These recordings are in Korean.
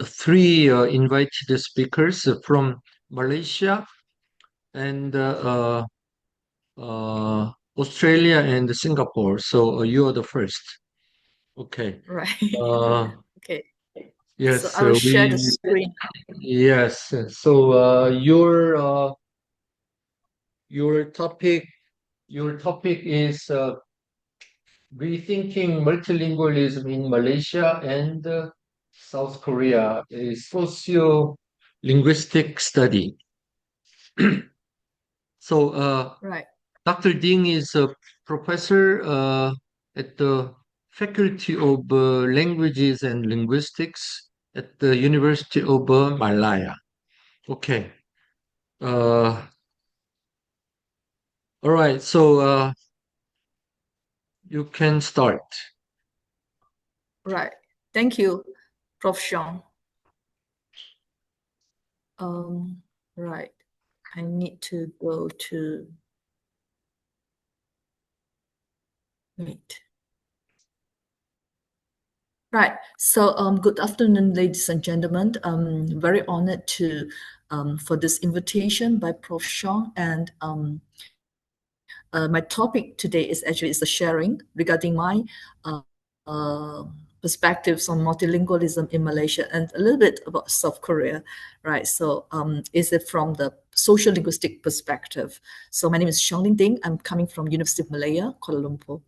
three invited speakers from Malaysia and Australia and Singapore. So you are the first. Okay. Right. Uh, Okay. yes, So I will share the screen. yes. So your topic is rethinking multilingualism in Malaysia and South Korea, a socio-linguistic study. So, Right. Dr. Ding is a professor at the Faculty of Languages and Linguistics at the University of Malaya. Okay. Uh, all right. So you can start. Right. Thank you, Prof. Sean. Right. I need to go to wait. Right. So, good afternoon, ladies and gentlemen. I'm very honored to for this invitation by Prof. Sean, and my topic today is a sharing regarding my uh, perspectives on multilingualism in Malaysia and a little bit about South Korea, right? So, is it from the social linguistic perspective? So, my name is Xiang Ling Ding. I'm coming from University of Malaya, Kuala Lumpur.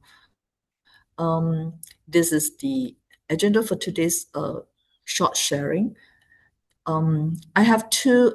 This is the agenda for today's short sharing. I have two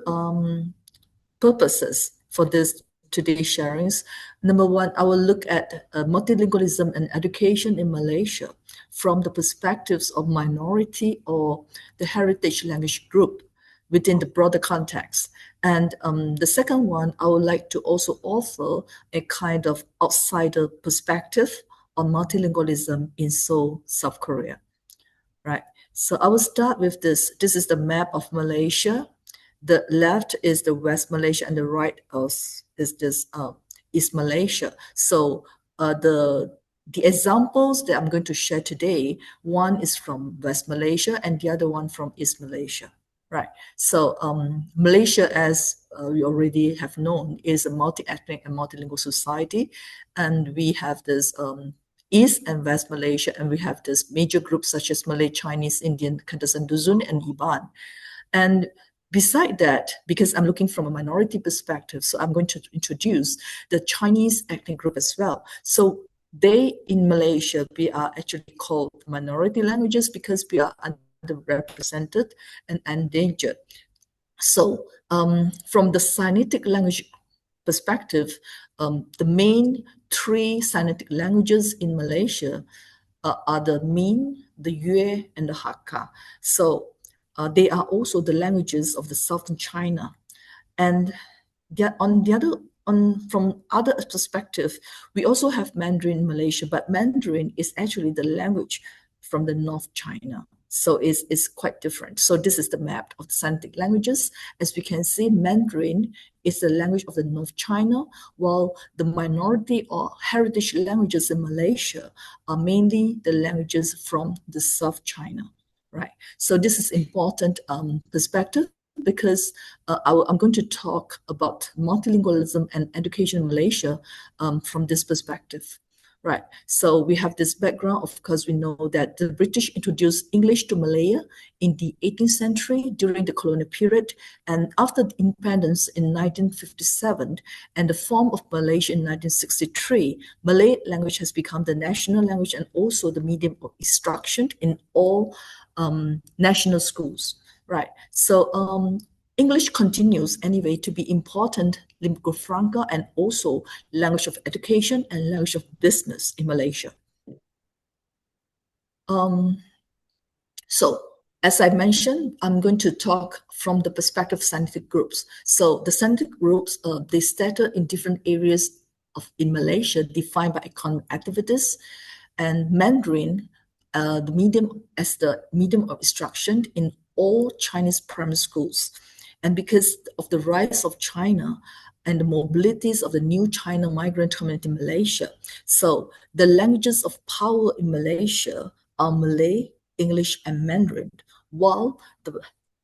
purposes for this today's sharings. Number one, I will look at multilingualism and education in Malaysia from the perspectives of minority or the heritage language group within the broader context. And the second one, I would like to also offer a kind of outsider perspective on multilingualism in Seoul, South Korea. Right. So I will start with this. This is the map of Malaysia. The left is the West Malaysia, and the right is this East Malaysia. So the examples that I'm going to share today, one is from West Malaysia and the other one from East Malaysia. Right. So Malaysia, as we already have known, is a multi-ethnic and multilingual society, and we have this East and West Malaysia, and we have this major groups such as Malay, Chinese, Indian, Kantasan Duzun, and Iban. And beside that, because I'm looking from a minority perspective, so I'm going to introduce the Chinese ethnic group as well. So they, in Malaysia, we are actually called minority languages because we are underrepresented and endangered. So from the Sinitic language perspective, the main three Sinitic languages in Malaysia are the Min, the Yue, and the Hakka. So they are also the languages of the southern China. And from other perspective, we also have Mandarin in Malaysia, but Mandarin is actually the language from the North China. So it's quite different. So this is the map of the Sinitic languages. As we can see, Mandarin is the language of the North China, while the minority or heritage languages in Malaysia are mainly the languages from the South China, right? So this is important perspective because I'm going to talk about multilingualism and education in Malaysia from this perspective. Right. So we have this background. Of course, we know that the British introduced English to Malaya in the 18th century during the colonial period. And after the independence in 1957 and the form of Malaysia in 1963, Malay language has become the national language and also the medium of instruction in all national schools. Right. So English continues anyway to be important lingua franca and also language of education and language of business in Malaysia. So as I mentioned, I'm going to talk from the perspective of scientific groups. So the scientific groups, they scatter in different areas in Malaysia defined by economic activities, and Mandarin, the medium as the medium of instruction in all Chinese primary schools. And because of the rise of China and the mobilities of the new China migrant community in Malaysia, so the languages of power in Malaysia are Malay, English, and Mandarin, while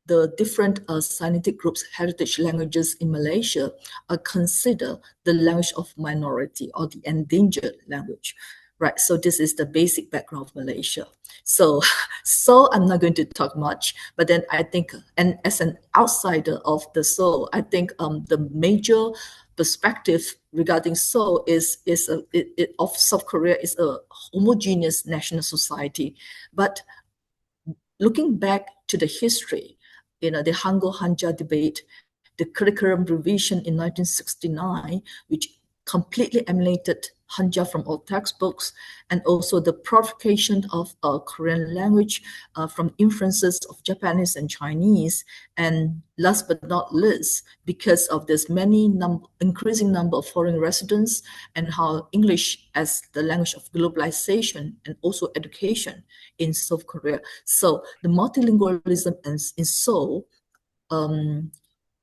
the different Sinitic groups' heritage languages in Malaysia are considered the language of minority or the endangered language. Right, so this is the basic background of Malaysia. So I'm not going to talk much, but then I think, and as an outsider of the Seoul, I think the major perspective regarding Seoul of South Korea is a homogeneous national society. But looking back to the history, the Hangul-Hanja debate, the curriculum revision in 1969, which completely emulated Hanja from all textbooks, and also the purification of Korean language from influences of Japanese and Chinese. And last but not least, because of this increasing number of foreign residents and how English as the language of globalization and also education in South Korea. So the multilingualism in Seoul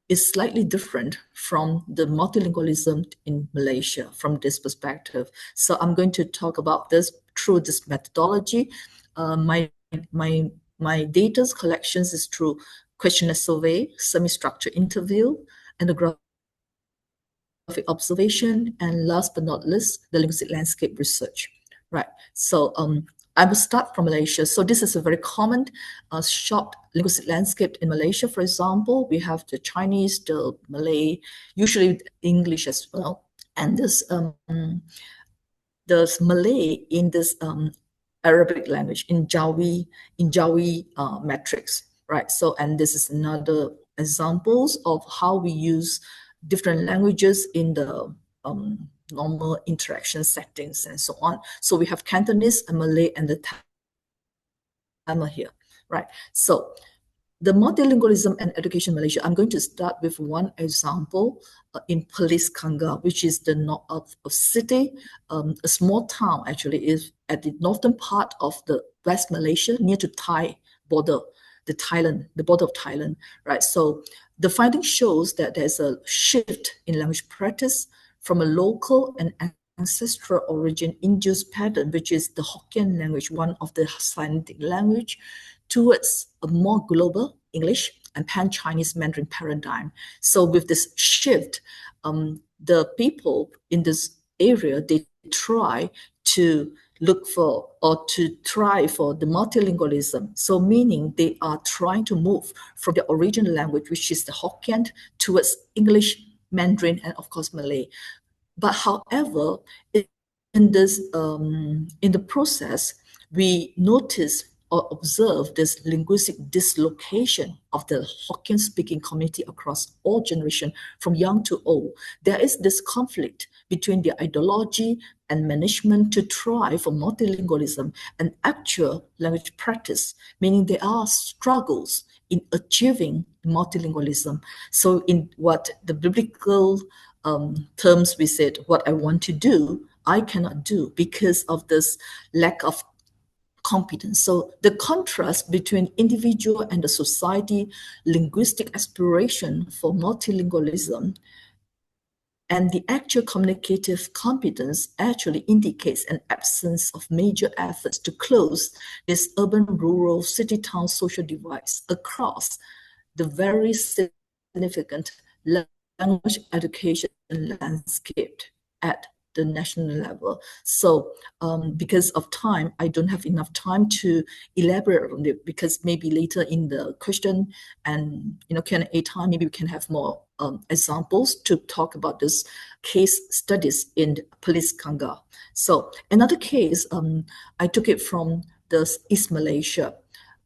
is slightly different from the multilingualism in Malaysia from this perspective. So I'm going to talk about this through this methodology. My data's collections is through questionnaire survey, semi-structured interview, ethnographic observation, and last but not least, the linguistic landscape research. Right. So I will start from Malaysia. So this is a very common short linguistic landscape in Malaysia. For example, we have the Chinese, the Malay, usually English as well. And there's Malay in this Arabic language, in Jawi matrix, right? So, and this is another examples of how we use different languages in the normal interaction settings and so on. So we have Cantonese and Malay and the Tamil here, right? So the multilingualism and education in Malaysia, I'm going to start with one example in Perlis Kangga, which is the north of city, a small town actually, is at the northern part of the West Malaysia, near to Thai border, the border of Thailand, right? So the finding shows that there's a shift in language practice from a local and ancestral origin induced pattern, which is the Hokkien language, one of the Sinitic language, towards a more global English and Pan-Chinese Mandarin paradigm. So with this shift, the people in this area, they try to look for or to try for the multilingualism. So meaning they are trying to move from the original language, which is the Hokkien, towards English, Mandarin, and of course Malay. But however, in the process, we notice or observe this linguistic dislocation of the Hokkien-speaking community across all generations, from young to old. There is this conflict between the ideology and management to try for multilingualism and actual language practice, meaning there are struggles in achieving multilingualism. So in what the biblical terms we said, what I want to do, I cannot do because of this lack of competence. So the contrast between individual and the society linguistic aspiration for multilingualism and the actual communicative competence actually indicates an absence of major efforts to close this urban-rural city-town social divides across the very significant language education landscape at the national level. So because of time, I don't have enough time to elaborate on it, because maybe later in the question and Q&A time, maybe we can have more examples to talk about this case studies in Perlis Kangga. So another case, I took it from the East Malaysia,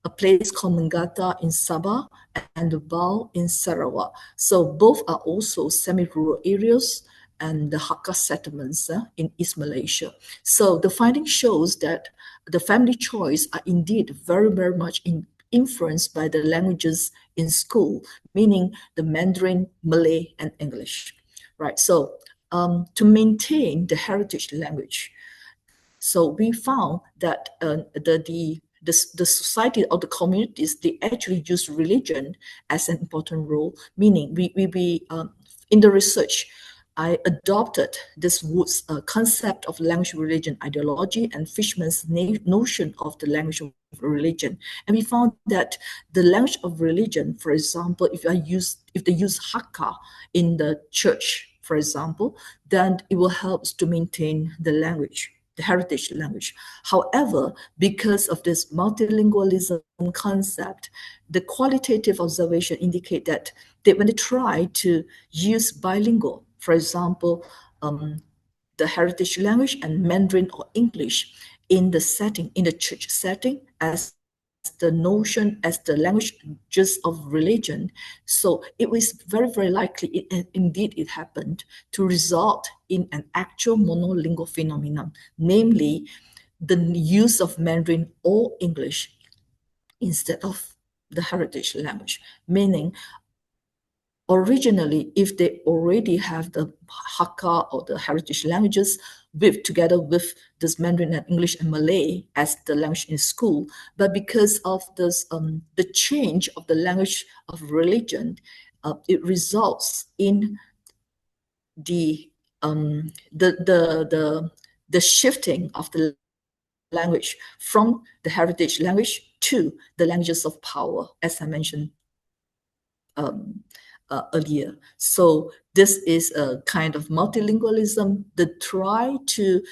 a place called Menggata in Sabah and the Bau in Sarawak. So both are also semi-rural areas and the Hakka settlements in East Malaysia. So the finding shows that the family choice are indeed very, very much influenced by the languages in school, meaning the Mandarin, Malay, and English, right? So to maintain the heritage language, so we found that the society or the communities, they actually use religion as an important role, meaning we in the research, I adopted this Wood's concept of language, religion, ideology, and Fishman's notion of the language of religion. And we found that the language of religion, for example, if they use Hakka in the church, for example, then it will help to maintain the language, the heritage language. However, because of this multilingualism concept, the qualitative observation indicate that when they try to use bilingual, for example, the heritage language and Mandarin or English in the setting, in the church setting, as the notion, as the language just of religion. So it was very, very likely, indeed it happened, to result in an actual monolingual phenomenon, namely the use of Mandarin or English instead of the heritage language, meaning originally, if they already have the Hakka or the heritage languages together with this Mandarin and English and Malay as the language in school, but because of this the change of the language of religion, it results in the shifting of the language from the heritage language to the languages of power, as I mentioned earlier. So this is a kind of multilingualism that try to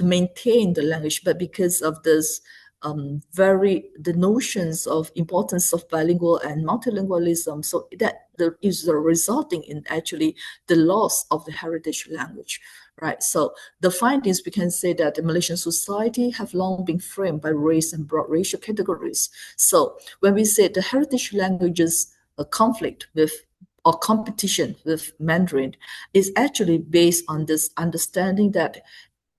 maintain the language, but because of this the notions of importance of bilingual and multilingualism, so that is resulting in actually the loss of the heritage language, right? So the findings, we can say that the Malaysian society have long been framed by race and broad racial categories. So when we say the heritage languages a conflict with or competition with Mandarin is actually based on this understanding that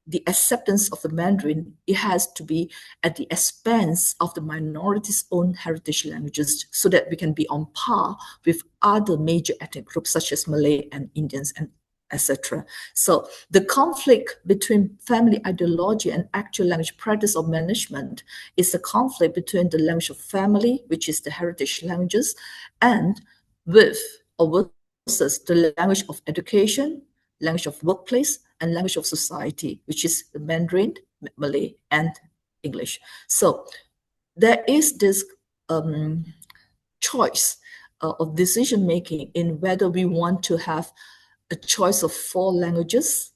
the acceptance of the Mandarin, it has to be at the expense of the minorities' own heritage languages so that we can be on par with other major ethnic groups such as Malay and Indians and etc. So the conflict between family ideology and actual language practice of management is a conflict between the language of family, which is the heritage languages, and versus the language of education, language of workplace, and language of society, which is the Mandarin, Malay, and English. So there is this choice of decision making in whether we want to have a choice of 4 languages,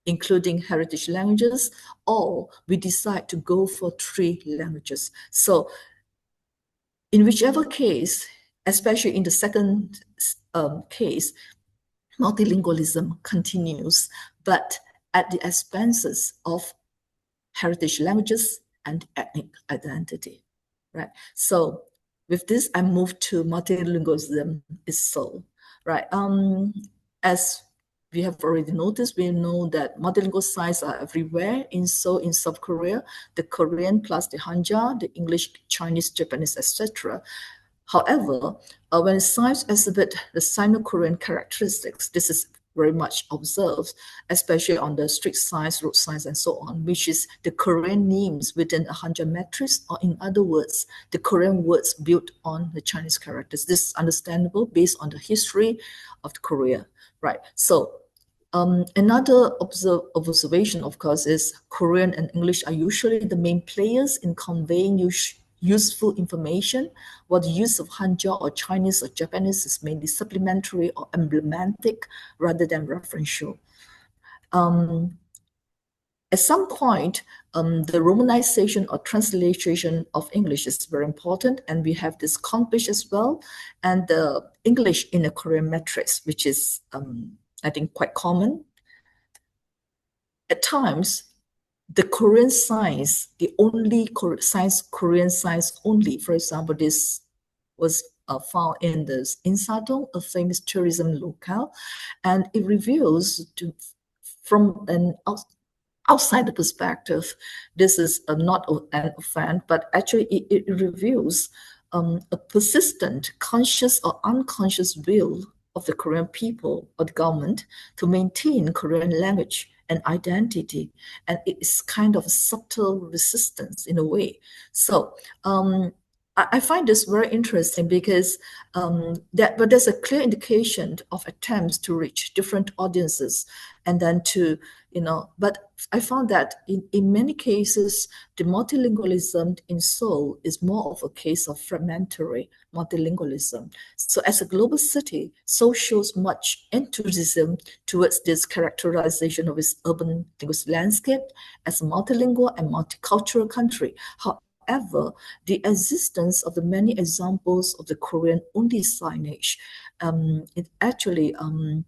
including heritage languages, or we decide to go for 3 languages. So in whichever case, especially in the second case, multilingualism continues, but at the expenses of heritage languages and ethnic identity, right? So with this, I move to multilingualism itself, right? As we have already noticed, we know that multilingual signs are everywhere in Seoul, in South Korea, the Korean plus the Hanja, the English, Chinese, Japanese, etc. However, when signs exhibit the Sino-Korean characteristics, this is very much observed, especially on the street signs, road signs, and so on, which is the Korean names within a Hanja matrix, or in other words, the Korean words built on the Chinese characters. This is understandable based on the history of Korea, right? So another observation, of course, is Korean and English are usually the main players in conveying useful information, while the use of Hanja or Chinese or Japanese is mainly supplementary or emblematic rather than referential. At some point, the romanization or transliteration of English is very important, and we have this Konglish as well, and the English in a Korean matrix, which is, I think, quite common. At times, the Korean signs, the only Korean signs only, for example, this was found in this Insadong, a famous tourism locale, and it reveals from an outside the perspective, this is not an offense, but actually it reveals a persistent, conscious or unconscious will of the Korean people or the government to maintain Korean language and identity, and it's kind of a subtle resistance in a way. So I find this very interesting because but there's a clear indication of attempts to reach different audiences and then to, but I found that in many cases, the multilingualism in Seoul is more of a case of fragmentary multilingualism. So as a global city, Seoul shows much enthusiasm towards this characterization of its urban linguistic landscape as a multilingual and multicultural country. However, the existence of the many examples of the Korean only signage, it actually, the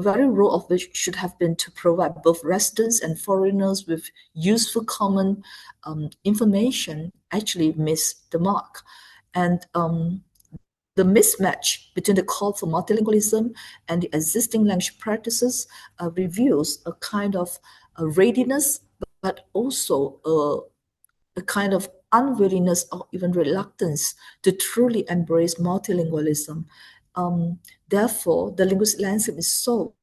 very role of which should have been to provide both residents and foreigners with useful common information, actually missed the mark. And the mismatch between the call for multilingualism and the existing language practices reveals a kind of readiness, but also a kind of unwillingness or even reluctance to truly embrace multilingualism. Therefore, the linguistic landscape is so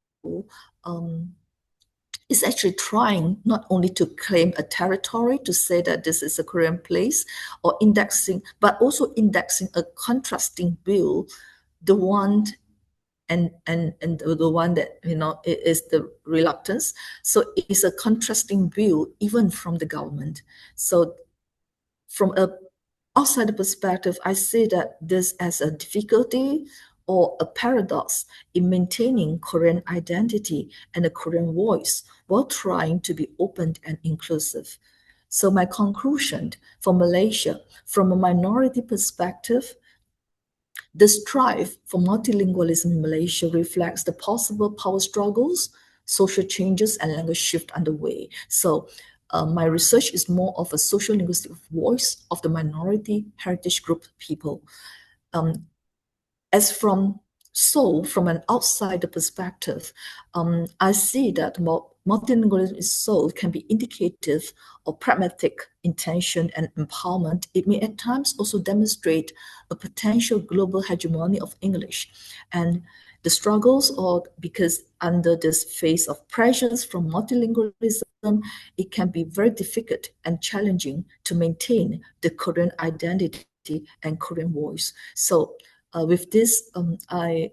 is actually trying not only to claim a territory to say that this is a Korean place or indexing, but also indexing a contrasting view, the one and the one that is the reluctance. So it's a contrasting view even from the government. So from a outside perspective, I see that this as a difficulty or a paradox in maintaining Korean identity and a Korean voice while trying to be open and inclusive. So my conclusion for Malaysia, from a minority perspective, the strive for multilingualism in Malaysia reflects the possible power struggles, social changes, and language shift underway. So my research is more of a social linguistic voice of the minority heritage group people. As from Seoul, from an outsider perspective, I see that multilingualism in Seoul can be indicative of pragmatic intention and empowerment. It may at times also demonstrate a potential global hegemony of English. And the struggles, or because under this phase of pressures from multilingualism, it can be very difficult and challenging to maintain the Korean identity and Korean voice. So with this, I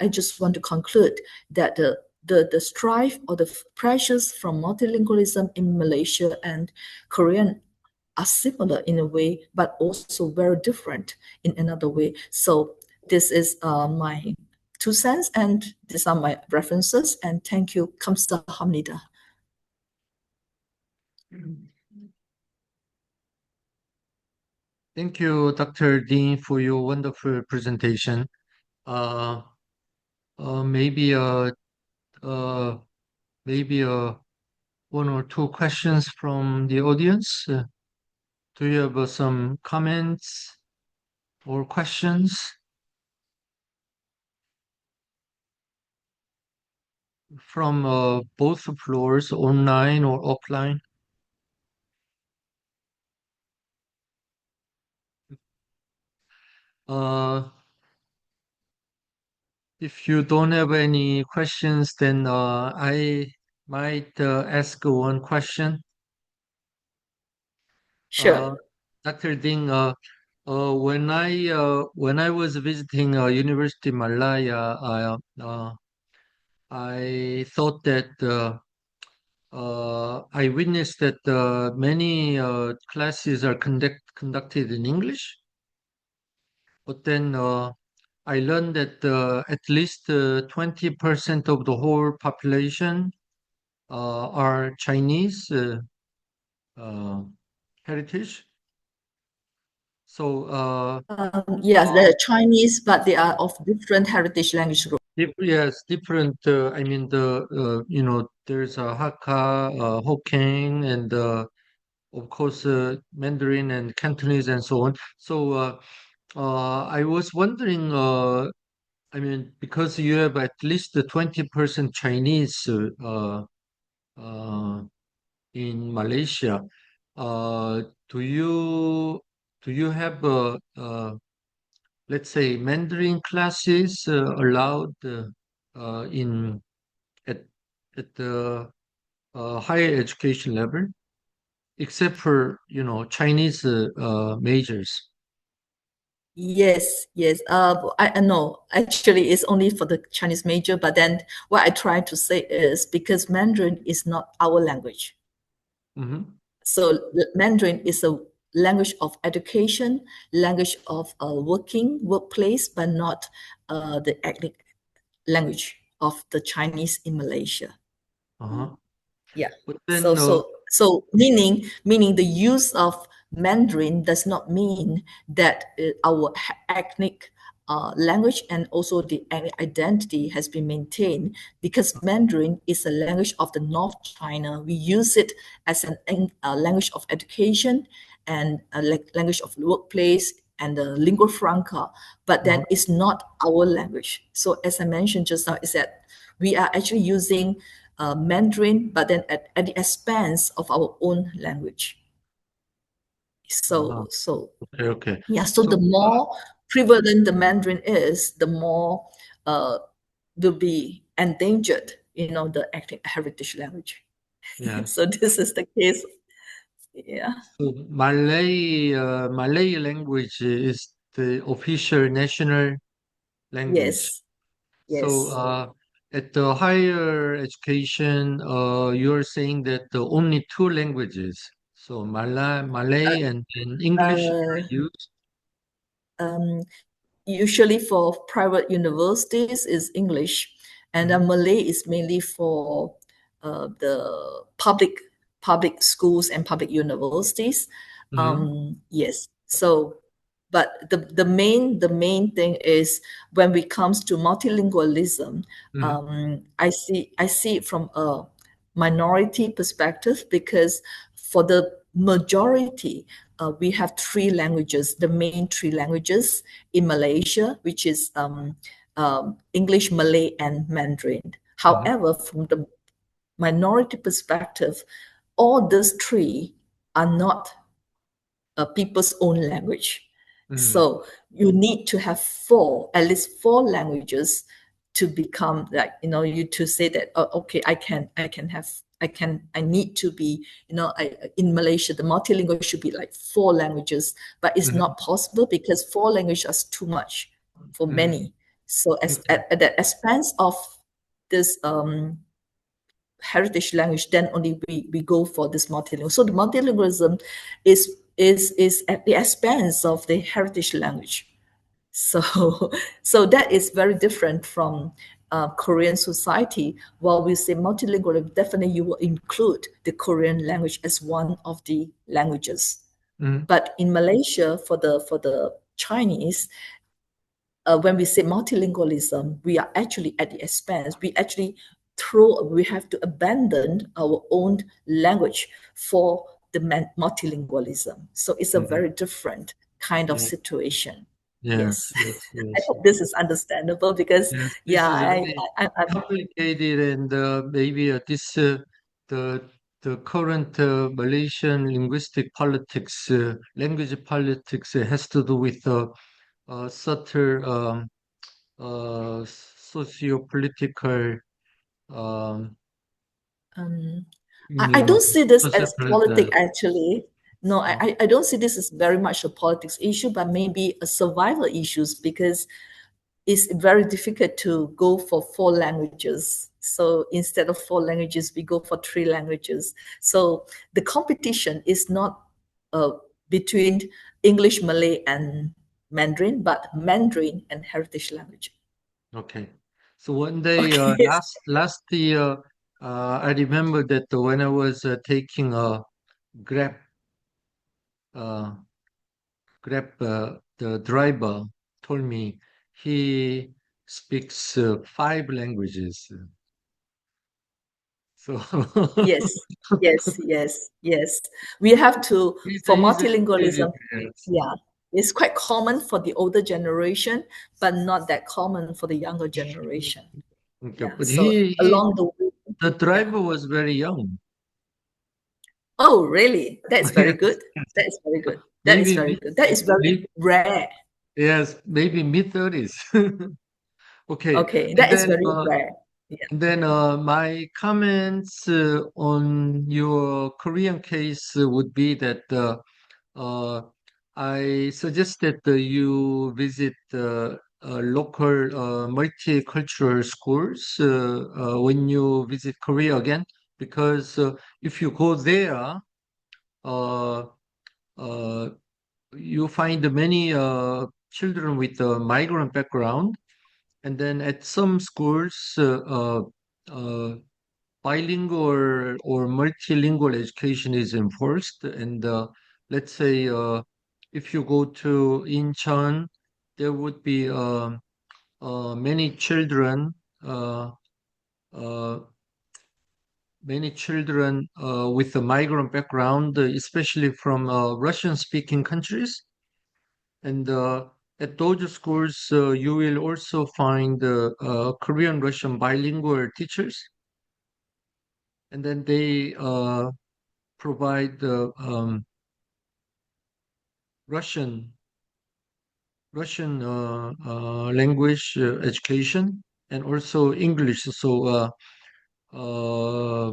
just want to conclude that the strife or the pressures from multilingualism in Malaysia and Korean are similar in a way, but also very different in another way. So this is my 2 cents, and these are my references. And thank you, 감사합니다. Thank you, Dr. Dean, for your wonderful presentation. Uh, maybe maybe one or two questions from the audience. Do you have some comments or questions from both floors, online or offline? If you don't have any questions, then I might ask one question. Sure. Dr. Ding, when I was visiting University Malaya, I thought that I witnessed that many classes are conducted in English, but then I learned that at least 20% of the whole population are Chinese uh, heritage. So, Yes, they're Chinese, but they are of different heritage language groups. yes, different. I mean, there's a Hakka, Hokkien, and of course, Mandarin and Cantonese and so on. So, I was wondering, I mean, because you have at least 20% Chinese uh, in Malaysia, uh, do you do you have let's say Mandarin classes allowed in at the higher education level? except for, Chinese majors. Yes, yes. I know. Actually, it's only for the Chinese major. But then, what I try to say is because Mandarin is not our language. Mm-hmm. So Mandarin is a language of education, language of working workplace, but not the ethnic language of the Chinese in Malaysia. Uh-huh. Yeah. But So then, meaning the use of Mandarin does not mean that our ethnic language and also the identity has been maintained, because Mandarin is a language of the North China. We use it as a language of education and a language of workplace and the lingua franca, but then it's not our language. So as I mentioned just now, is that we are actually using Mandarin, but then at the expense of our own language. uh-huh. So Okay. yeah, so So, the more prevalent the Mandarin is, the more will be endangered, the ethnic heritage language. yeah. So this is the case. Yeah. So Malay language is the official national language. Yes. So, Yes. at the higher education, you're saying that the only two languages, so Malay and English Uh, are used. um, Usually for private universities is English, and Mhm, Malay is mainly for the public schools and public universities. mhm, Yes. So, but the main thing is when it comes to multilingualism, mhm, I see it from a minority perspective, because for the majority, we have three languages, the main three languages in Malaysia, which is English, Malay, and Mandarin. mhm, However, from the minority perspective, all these three are not people's own language. mhm, So you need to have at least four languages to become like, you to say that, oh, okay, I need to be, in Malaysia, the multilingual should be like four languages, but it's mhm, not possible because four languages are too much for mhm. many. So Okay. at the expense of this heritage language, then only we go for this multilingual. So the multilingualism is at the expense of the heritage language. So so that is very different from Korean society. While we say multilingual, definitely you will include the Korean language as one of the languages. Mhm, But in Malaysia, for the Chinese, when we say multilingualism, we are actually at the expense. We have to abandon our own language for the multilingualism. So it's a mhm. very different kind of Yeah. situation. Yes, Yes, yes, I yes. hope this is understandable because Yes, this yeah, is very I'm complicated, and maybe the the current Malaysian linguistic politics, language politics, has to do with certain socio-political, um, um, I you know, don't see this as socio-political. politics actually. No, Uh, I don't see this as very much a politics issue, but maybe a survival issues, because it's very difficult to go for four languages. So instead of four languages, we go for three languages. So the competition is not uh, between English, Malay, and Mandarin, but Mandarin and heritage language. okay. So one day, Okay. last year, I remember that when I was taking a Grab, uh, the driver told me he speaks five languages. So Yes, yes, yes, yes. We have to, for he's educated. multilingualism, Yes. yeah, it's quite common for the older generation, but not that common for the younger generation. Okay, Yeah. but So along the way, the yeah. driver was very young. Oh, really? That's very Yes, good. That is very good. That is maybe very good. That is very mid, rare. yes, maybe mid 30s. Okay, Okay, and that is then very rare. Yeah. And then my comments on your Korean case would be that uh, I suggest that you visit local multicultural schools when you visit Korea again, because if you go there, uh, uh, you find many children with a migrant background, and then at some schools, uh, bilingual or multilingual education is enforced. And let's say if you go to Incheon, there would be many children, uh, uh, with a migrant background, especially from Russian-speaking countries. And at those schools, you will also find Korean-Russian bilingual teachers, and then they provide Russian Russian language education and also English. So uh,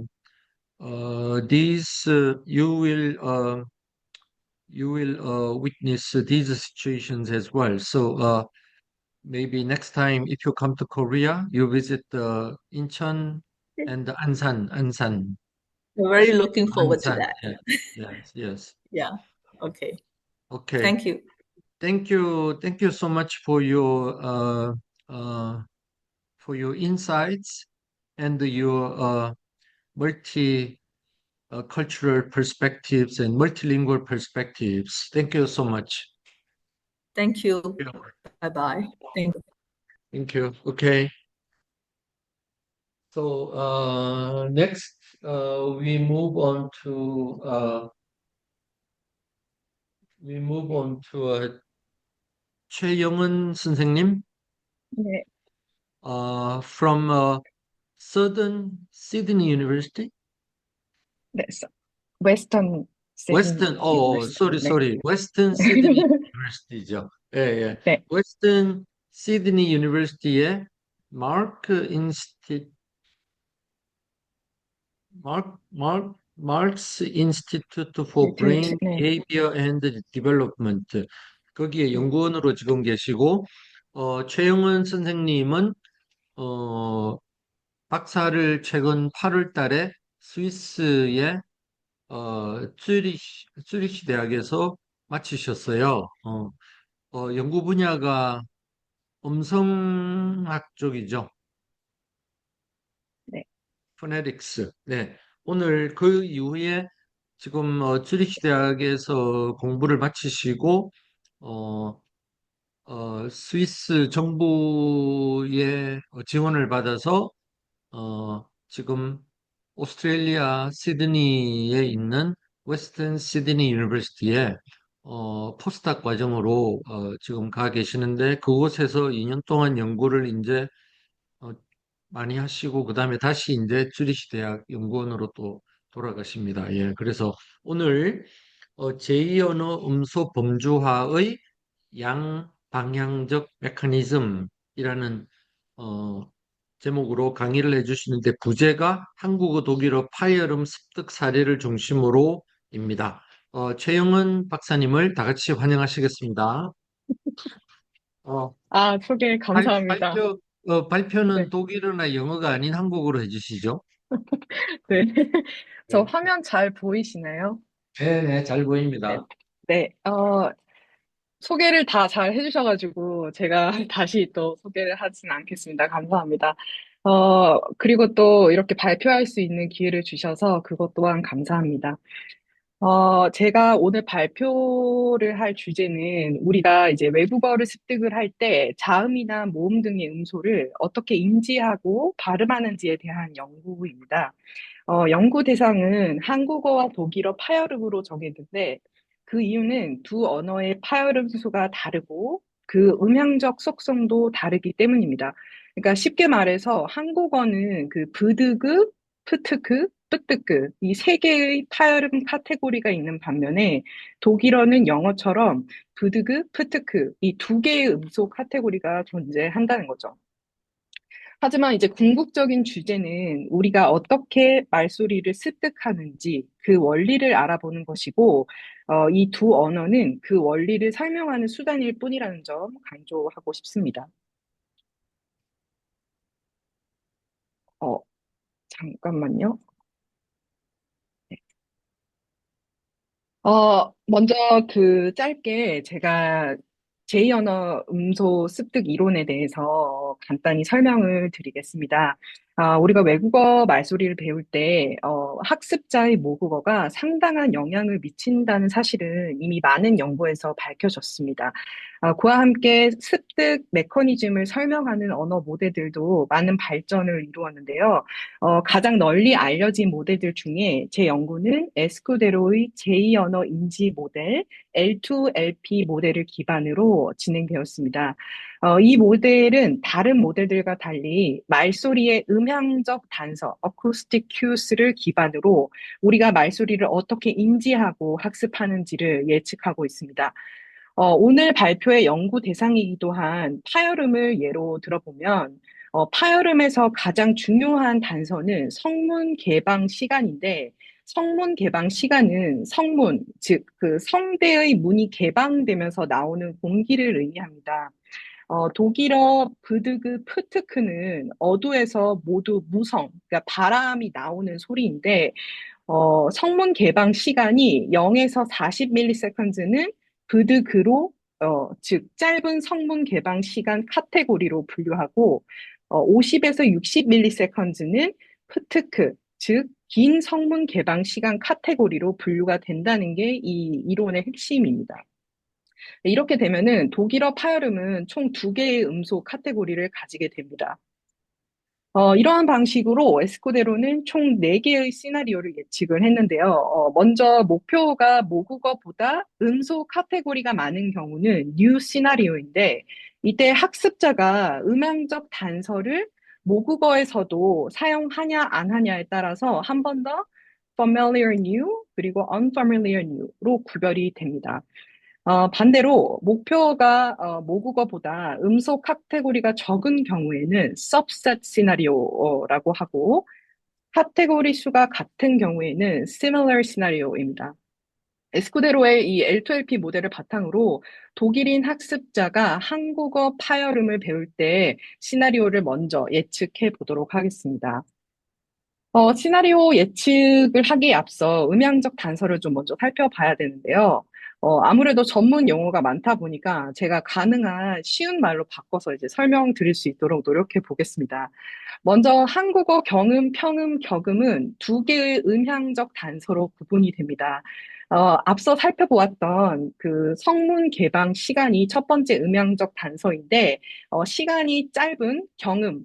these you will witness these situations as well. So maybe next time if you come to Korea, you visit Incheon and Ansan, We're very looking especially forward to Ansan. that. Yeah. Yes, yes. Yeah. Okay. Okay. Thank you. Thank you so much uh, for your insights and your multi cultural perspectives and multilingual perspectives. Thank you so much. Thank you. Yeah. Bye bye. Thank you. Thank you. Okay. So next, we move on to 최영은 선생님 네, from Southern Sydney University. 네, 웨스턴 시드니 Western, 유니버시티. sorry, 네. sorry. Western Sydney University죠. 예, 예. 네, Western Sydney University의 Mark's Institute for Brain 네, Behavior and Development. 거기에 네, 연구원으로 지금 계시고, 최영은 선생님은, 어, 박사를 최근 8월 달에 스위스의 쭈리히 대학에서 마치셨어요. 연구 분야가 음성학 쪽이죠. 네, 포네틱스. 네. 오늘 그 이후에 지금 쭈리히 대학에서 공부를 마치시고 어, 스위스 정부의 지원을 받아서 지금 오스트레일리아 시드니에 있는 웨스턴 시드니 유니버시티에 포스닥 과정으로 지금 가 계시는데 그곳에서 2년 동안 연구를 이제 어, 많이 하시고 그다음에 다시 이제 쭈리시 대학 연구원으로 또 돌아가십니다. 예, 그래서 오늘 제2 언어 음소 범주화의 양방향적 메커니즘이라는 어, 제목으로 강의를 해주시는데 부제가 한국어 독일어 파이어름 습득 사례를 중심으로입니다. 최영은 박사님을 다 같이 환영하시겠습니다. 어, 아, 소개 감사합니다. 발표는 네, 독일어나 영어가 아닌 한국어로 해주시죠. 네. 저 네, 화면 잘 보이시나요? 네, 네, 잘 네, 보입니다. 네. 소개를 다 잘 해주셔가지고 제가 다시 또 소개를 하진 않겠습니다. 감사합니다. 그리고 또 이렇게 발표할 수 있는 기회를 주셔서 그것 또한 감사합니다. 제가 오늘 발표를 할 주제는 우리가 이제 외국어를 습득을 할 때 자음이나 모음 등의 음소를 어떻게 인지하고 발음하는지에 대한 연구입니다. 연구 대상은 한국어와 독일어 파열음으로 정했는데 그 이유는 두 언어의 파열음 수가 다르고 그 음향적 속성도 다르기 때문입니다. 그러니까 쉽게 말해서 한국어는 그 브드그, 프트크, 뜨뜨크 이 세 개의 파열음 카테고리가 있는 반면에 독일어는 영어처럼 브드그, 프트크 이 두 개의 음소 카테고리가 존재한다는 거죠. 하지만 이제 궁극적인 주제는 우리가 어떻게 말소리를 습득하는지 그 원리를 알아보는 것이고, 이 두 언어는 그 원리를 설명하는 수단일 뿐이라는 점 강조하고 싶습니다. 어, 잠깐만요. 먼저 그 짧게 제가 제2언어 음소 습득 이론에 대해서 간단히 설명을 드리겠습니다. 우리가 외국어 말소리를 배울 때, 학습자의 모국어가 상당한 영향을 미친다는 사실은 이미 많은 연구에서 밝혀졌습니다. 그와 함께 습득 메커니즘을 설명하는 언어 모델들도 많은 발전을 이루었는데요. 가장 널리 알려진 모델들 중에 제 연구는 에스쿠데로의 제2언어 인지 모델, L2LP 모델을 기반으로 진행되었습니다. 이 모델은 다른 모델들과 달리 말소리의 음향적 단서, acoustic cues를 기반으로 우리가 말소리를 어떻게 인지하고 학습하는지를 예측하고 있습니다. 오늘 발표의 연구 대상이기도 한 파열음을 예로 들어보면, 파열음에서 가장 중요한 단서는 성문 개방 시간인데, 성문 개방 시간은 성문, 즉, 그 성대의 문이 개방되면서 나오는 공기를 의미합니다. 독일어 브드그 푸트크는 어두에서 모두 무성, 그러니까 바람이 나오는 소리인데, 성문 개방 시간이 0에서 40ms는 브드그로, 즉, 짧은 성문 개방 시간 카테고리로 분류하고, 50에서 60ms는 프트크, 즉, 긴 성문 개방 시간 카테고리로 분류가 된다는 게 이 이론의 핵심입니다. 이렇게 되면은 독일어 파열음은 총 두 개의 음소 카테고리를 가지게 됩니다. 이러한 방식으로 에스코데로는 총 4개의 시나리오를 예측을 했는데요. 먼저 목표가 모국어보다 음소 카테고리가 많은 경우는 뉴 시나리오인데, 이때 학습자가 음향적 단서를 모국어에서도 사용하냐 안 하냐에 따라서 한 번 더 familiar new 그리고 unfamiliar new로 구별이 됩니다. 반대로 목표가 모국어보다 음소 카테고리가 적은 경우에는 subset 시나리오라고 하고 카테고리 수가 같은 경우에는 similar 시나리오입니다. 에스쿠데로의 이 L2LP 모델을 바탕으로 독일인 학습자가 한국어 파열음을 배울 때 시나리오를 먼저 예측해 보도록 하겠습니다. 시나리오 예측을 하기에 앞서 음향적 단서를 좀 먼저 살펴봐야 되는데요. 아무래도 전문 용어가 많다 보니까 제가 가능한 쉬운 말로 바꿔서 이제 설명드릴 수 있도록 노력해 보겠습니다. 먼저 한국어 경음, 평음, 격음은 두 개의 음향적 단서로 구분이 됩니다. 앞서 살펴보았던 그 성문 개방 시간이 첫 번째 음향적 단서인데, 시간이 짧은 경음,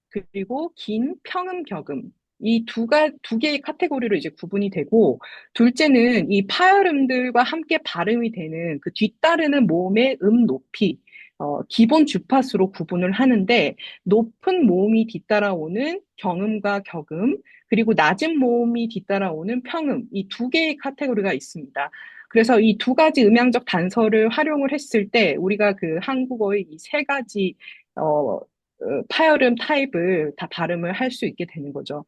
그리고 긴 평음, 격음. 이 두 개의 카테고리로 이제 구분이 되고, 둘째는 이 파열음들과 함께 발음이 되는 그 뒤따르는 모음의 높이, 기본 주파수로 구분을 하는데, 높은 모음이 뒤따라오는 경음과 격음, 그리고 낮은 모음이 뒤따라오는 평음, 이 두 개의 카테고리가 있습니다. 그래서 이 두 가지 음향적 단서를 활용을 했을 때, 우리가 그 한국어의 이 세 가지, 파열음 타입을 다 발음을 할 수 있게 되는 거죠.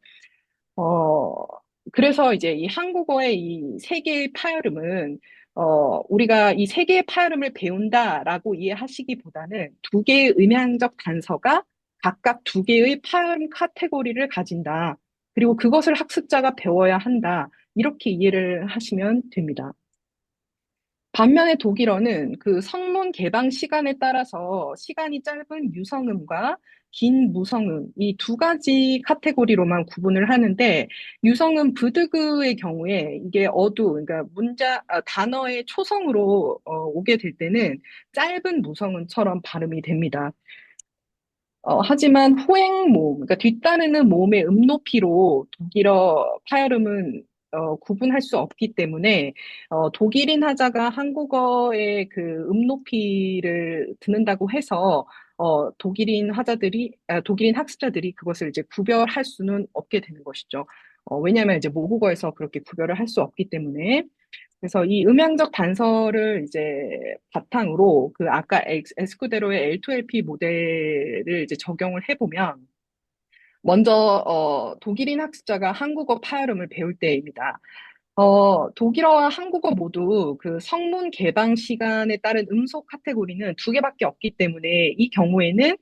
어, 그래서 이제 이 한국어의 이 세 개의 파열음은, 우리가 이 세 개의 파열음을 배운다라고 이해하시기보다는 두 개의 음향적 단서가 각각 두 개의 파열음 카테고리를 가진다. 그리고 그것을 학습자가 배워야 한다. 이렇게 이해를 하시면 됩니다. 반면에 독일어는 그 성문 개방 시간에 따라서 시간이 짧은 유성음과 긴 무성음, 이 두 가지 카테고리로만 구분을 하는데, 유성음 브드그의 경우에 이게 그러니까 단어의 초성으로 오게 될 때는 짧은 무성음처럼 발음이 됩니다. 하지만 후행 모음, 그러니까 뒤따르는 모음의 높이로 독일어 파열음은 구분할 수 없기 때문에 독일인 하자가 한국어의 그 높이를 듣는다고 해서 독일인 학습자들이 그것을 이제 구별할 수는 없게 되는 것이죠. 왜냐하면 이제 모국어에서 그렇게 구별을 할 수 없기 때문에. 그래서 이 음향적 단서를 이제 바탕으로 그 아까 에스쿠데로의 L2LP 모델을 이제 적용을 해보면 먼저 독일인 학습자가 한국어 파열음을 배울 때입니다. 독일어와 한국어 모두 그 성문 개방 시간에 따른 음소 카테고리는 두 개밖에 없기 때문에 이 경우에는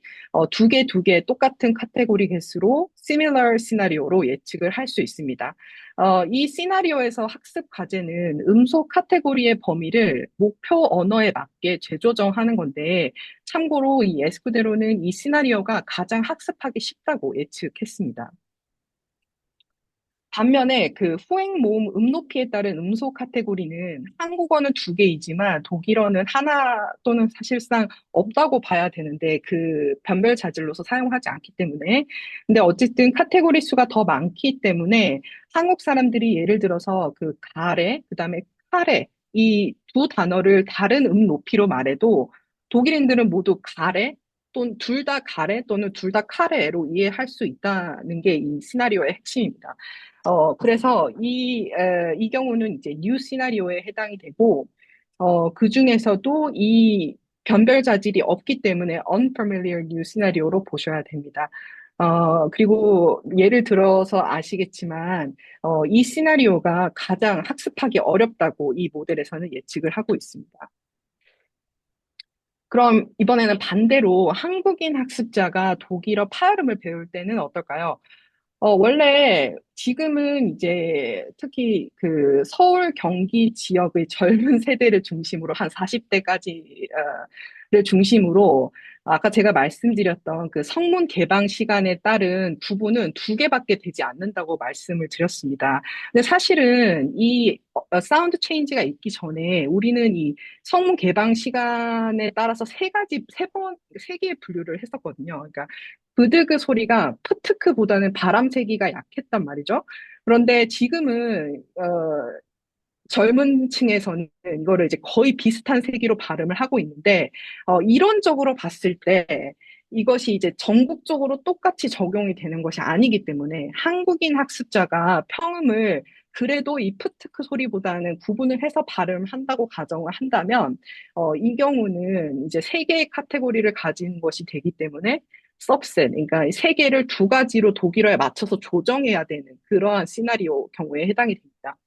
두 개 똑같은 카테고리 개수로 similar 시나리오로 예측을 할 수 있습니다. 이 시나리오에서 학습 과제는 음소 카테고리의 범위를 목표 언어에 맞게 재조정하는 건데, 참고로 이 에스쿠데로는 이 시나리오가 가장 학습하기 쉽다고 예측했습니다. 반면에 그 후행 모음 음높이에 따른 음소 카테고리는 한국어는 두 개이지만 독일어는 하나 또는 사실상 없다고 봐야 되는데 그 변별 자질로서 사용하지 않기 때문에 근데 어쨌든 카테고리 수가 더 많기 때문에 한국 사람들이 예를 들어서 그 가래 그다음에 카레 이 두 단어를 다른 높이로 말해도 독일인들은 모두 가래 또는 둘 다 가래 또는 둘 다 카레로 이해할 수 있다는 게 이 시나리오의 핵심입니다. 그래서 이 경우는 이제 뉴 시나리오에 해당이 되고, 그 중에서도 이 변별 자질이 없기 때문에 unfamiliar new 시나리오로 보셔야 됩니다. 그리고 예를 들어서 아시겠지만, 이 시나리오가 가장 학습하기 어렵다고 이 모델에서는 예측을 하고 있습니다. 그럼 이번에는 반대로 한국인 학습자가 독일어 파열음을 배울 때는 어떨까요? 원래 지금은 이제 특히 그 서울, 경기 지역의 젊은 세대를 중심으로 한 40대까지를 중심으로 아까 제가 말씀드렸던 그 성문 개방 시간에 따른 구분은 두 개밖에 되지 않는다고 말씀을 드렸습니다. 근데 사실은 이 사운드 체인지가 있기 전에 우리는 이 성문 개방 시간에 따라서 세 개의 분류를 했었거든요. 그러니까 그드그 소리가 프트크보다는 바람세기가 약했단 말이죠. 그런데 지금은 젊은 층에서는 이거를 이제 거의 비슷한 세기로 발음을 하고 있는데 이론적으로 봤을 때 이것이 이제 전국적으로 똑같이 적용이 되는 것이 아니기 때문에 한국인 학습자가 평음을 그래도 이 프트크 소리보다는 구분을 해서 발음을 한다고 가정을 한다면 이 경우는 이제 세 개의 카테고리를 가진 것이 되기 때문에 subset, 그러니까 세 개를 두 가지로 독일어에 맞춰서 조정해야 되는 그러한 시나리오 경우에 해당이 됩니다.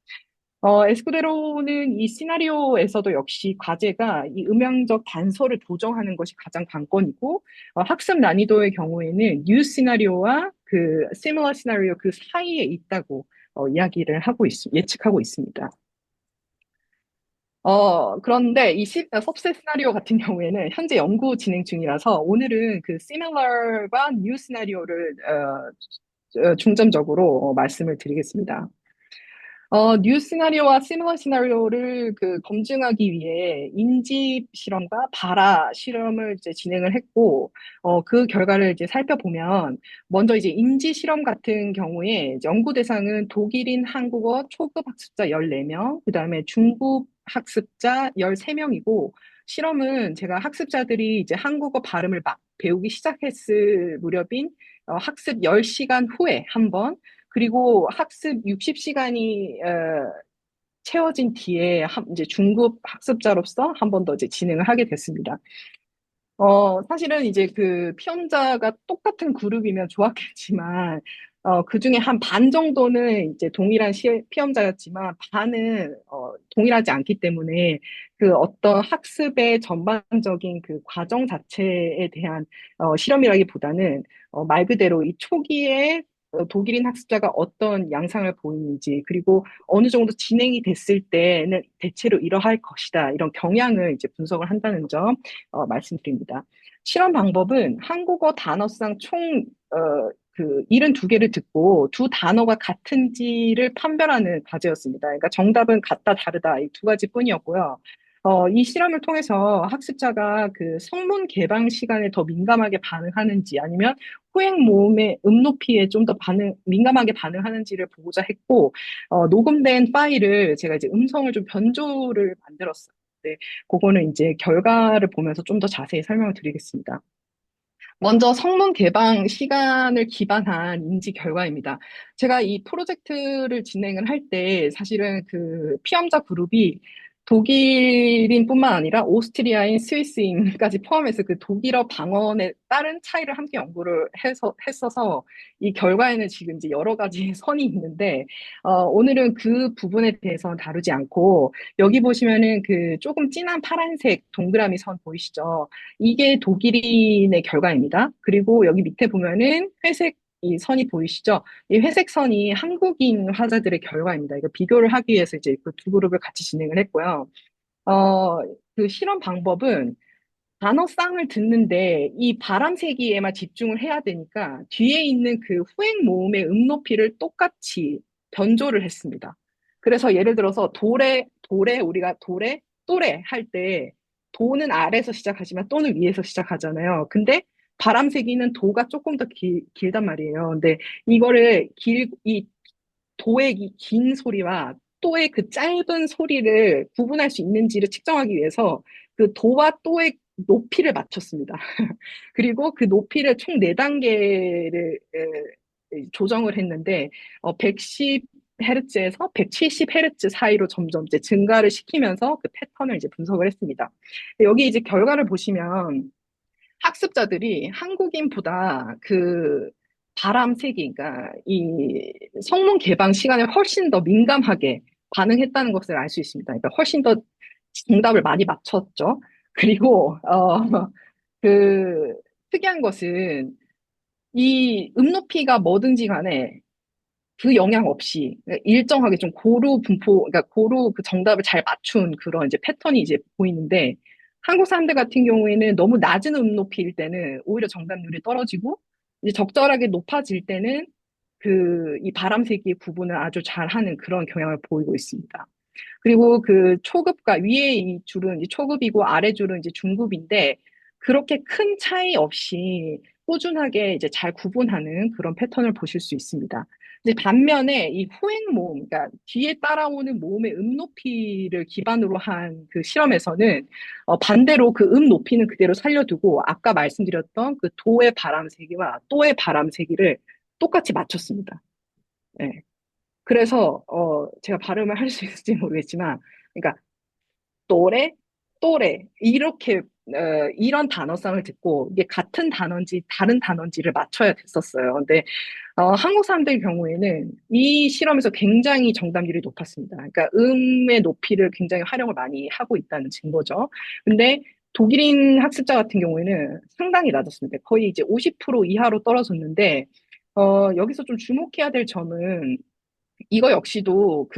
에스쿠데로는 이 시나리오에서도 역시 과제가 이 음향적 단서를 조정하는 것이 가장 관건이고, 학습 난이도의 경우에는 뉴 시나리오와 그 similar 시나리오 그 사이에 있다고 이야기를 예측하고 있습니다. 그런데 이 subset 시나리오 같은 경우에는 현재 연구 진행 중이라서 오늘은 그 similar과 new 시나리오를 중점적으로 말씀을 드리겠습니다. 뉴 시나리오와 시뮬러 시나리오를 그 검증하기 위해 인지 실험과 바라 실험을 이제 진행을 했고, 그 결과를 이제 살펴보면, 먼저 이제 인지 실험 같은 경우에 연구 대상은 독일인 한국어 초급 학습자 14명, 그 다음에 중급 학습자 13명이고, 실험은 제가 학습자들이 이제 한국어 발음을 막 배우기 시작했을 무렵인 학습 10시간 후에 한 번, 그리고 학습 60시간이 채워진 뒤에 이제 중급 학습자로서 한 번 더 이제 진행을 하게 됐습니다. 사실은 이제 그 피험자가 똑같은 그룹이면 좋았겠지만, 그 중에 한 반 정도는 이제 동일한 피험자였지만, 반은, 동일하지 않기 때문에, 그 어떤 학습의 전반적인 그 과정 자체에 대한, 실험이라기보다는, 말 그대로 이 초기에 독일인 학습자가 어떤 양상을 보이는지, 그리고 어느 정도 진행이 됐을 때는 대체로 이러할 것이다. 이런 경향을 이제 분석을 한다는 점, 말씀드립니다. 실험 방법은 한국어 단어상 총, 그 72개를 듣고 두 단어가 같은지를 판별하는 과제였습니다. 그러니까 정답은 같다, 다르다, 이 두 가지 뿐이었고요. 이 실험을 통해서 학습자가 그 성문 개방 시간에 더 민감하게 반응하는지 아니면 후행 모음의 높이에 좀 더 민감하게 반응하는지를 보고자 했고, 녹음된 파일을 제가 이제 음성을 좀 변조를 만들었어요. 네, 그거는 이제 결과를 보면서 좀 더 자세히 설명을 드리겠습니다. 먼저 성문 개방 시간을 기반한 인지 결과입니다. 제가 이 프로젝트를 진행을 할 때 사실은 그 피험자 그룹이 독일인뿐만 아니라 오스트리아인, 스위스인까지 포함해서 그 독일어 방언에 따른 차이를 함께 연구를 했어서 이 결과에는 지금 이제 여러 가지 선이 있는데, 오늘은 그 부분에 대해서는 다루지 않고, 여기 보시면은 그 조금 진한 파란색 동그라미 선 보이시죠? 이게 독일인의 결과입니다. 그리고 여기 밑에 보면은 회색 이 선이 보이시죠? 이 회색 선이 한국인 환자들의 결과입니다. 이거 비교를 하기 위해서 이제 그 두 그룹을 같이 진행을 했고요. 어, 그 실험 방법은 단어쌍을 듣는데 이 바람세기에만 집중을 해야 되니까 뒤에 있는 그 후행 모음의 높이를 똑같이 변조를 했습니다. 그래서 예를 들어서 우리가 또래 할 때 도는 아래에서 시작하지만 또는 위에서 시작하잖아요. 근데 바람세기는 도가 조금 더 길단 말이에요. 근데 이 도의 이 긴 소리와 또의 그 짧은 소리를 구분할 수 있는지를 측정하기 위해서 그 도와 또의 높이를 맞췄습니다. 그리고 그 높이를 총 4단계를 조정을 했는데 110Hz에서 170Hz 사이로 점점 이제 증가를 시키면서 그 패턴을 이제 분석을 했습니다. 여기 이제 결과를 보시면 학습자들이 한국인보다 그 바람 세기, 그러니까 이 성문 개방 시간에 훨씬 더 민감하게 반응했다는 것을 알 수 있습니다. 그러니까 훨씬 더 정답을 많이 맞췄죠. 그리고 그 특이한 것은 이 높이가 뭐든지 간에 그 영향 없이 일정하게 좀 고루 분포, 그러니까 고루 그 정답을 잘 맞춘 그런 이제 패턴이 이제 보이는데 한국 사람들 같은 경우에는 너무 낮은 높이일 때는 오히려 정답률이 떨어지고 이제 적절하게 높아질 때는 그 이 바람세기의 구분을 아주 잘하는 그런 경향을 보이고 있습니다. 그리고 그 초급과 위에 이 줄은 이제 초급이고 아래 줄은 이제 중급인데 그렇게 큰 차이 없이 꾸준하게 이제 잘 구분하는 그런 패턴을 보실 수 있습니다. 이제 반면에 이 후행 모음, 그러니까 뒤에 따라오는 모음의 높이를 기반으로 한 그 실험에서는 반대로 그 높이는 그대로 살려두고 아까 말씀드렸던 그 도의 바람세기와 또의 바람세기를 똑같이 맞췄습니다. 네. 그래서 제가 발음을 할 수 있을지 모르겠지만, 그러니까 또래, 또래 이렇게 이런 단어쌍을 듣고 이게 같은 단어인지 다른 단어인지를 맞춰야 됐었어요. 근데 한국 사람들 경우에는 이 실험에서 굉장히 정답률이 높았습니다. 그러니까 음의 높이를 굉장히 활용을 많이 하고 있다는 증거죠. 근데 독일인 학습자 같은 경우에는 상당히 낮았습니다. 거의 이제 50% 이하로 떨어졌는데 여기서 좀 주목해야 될 점은 이거 역시도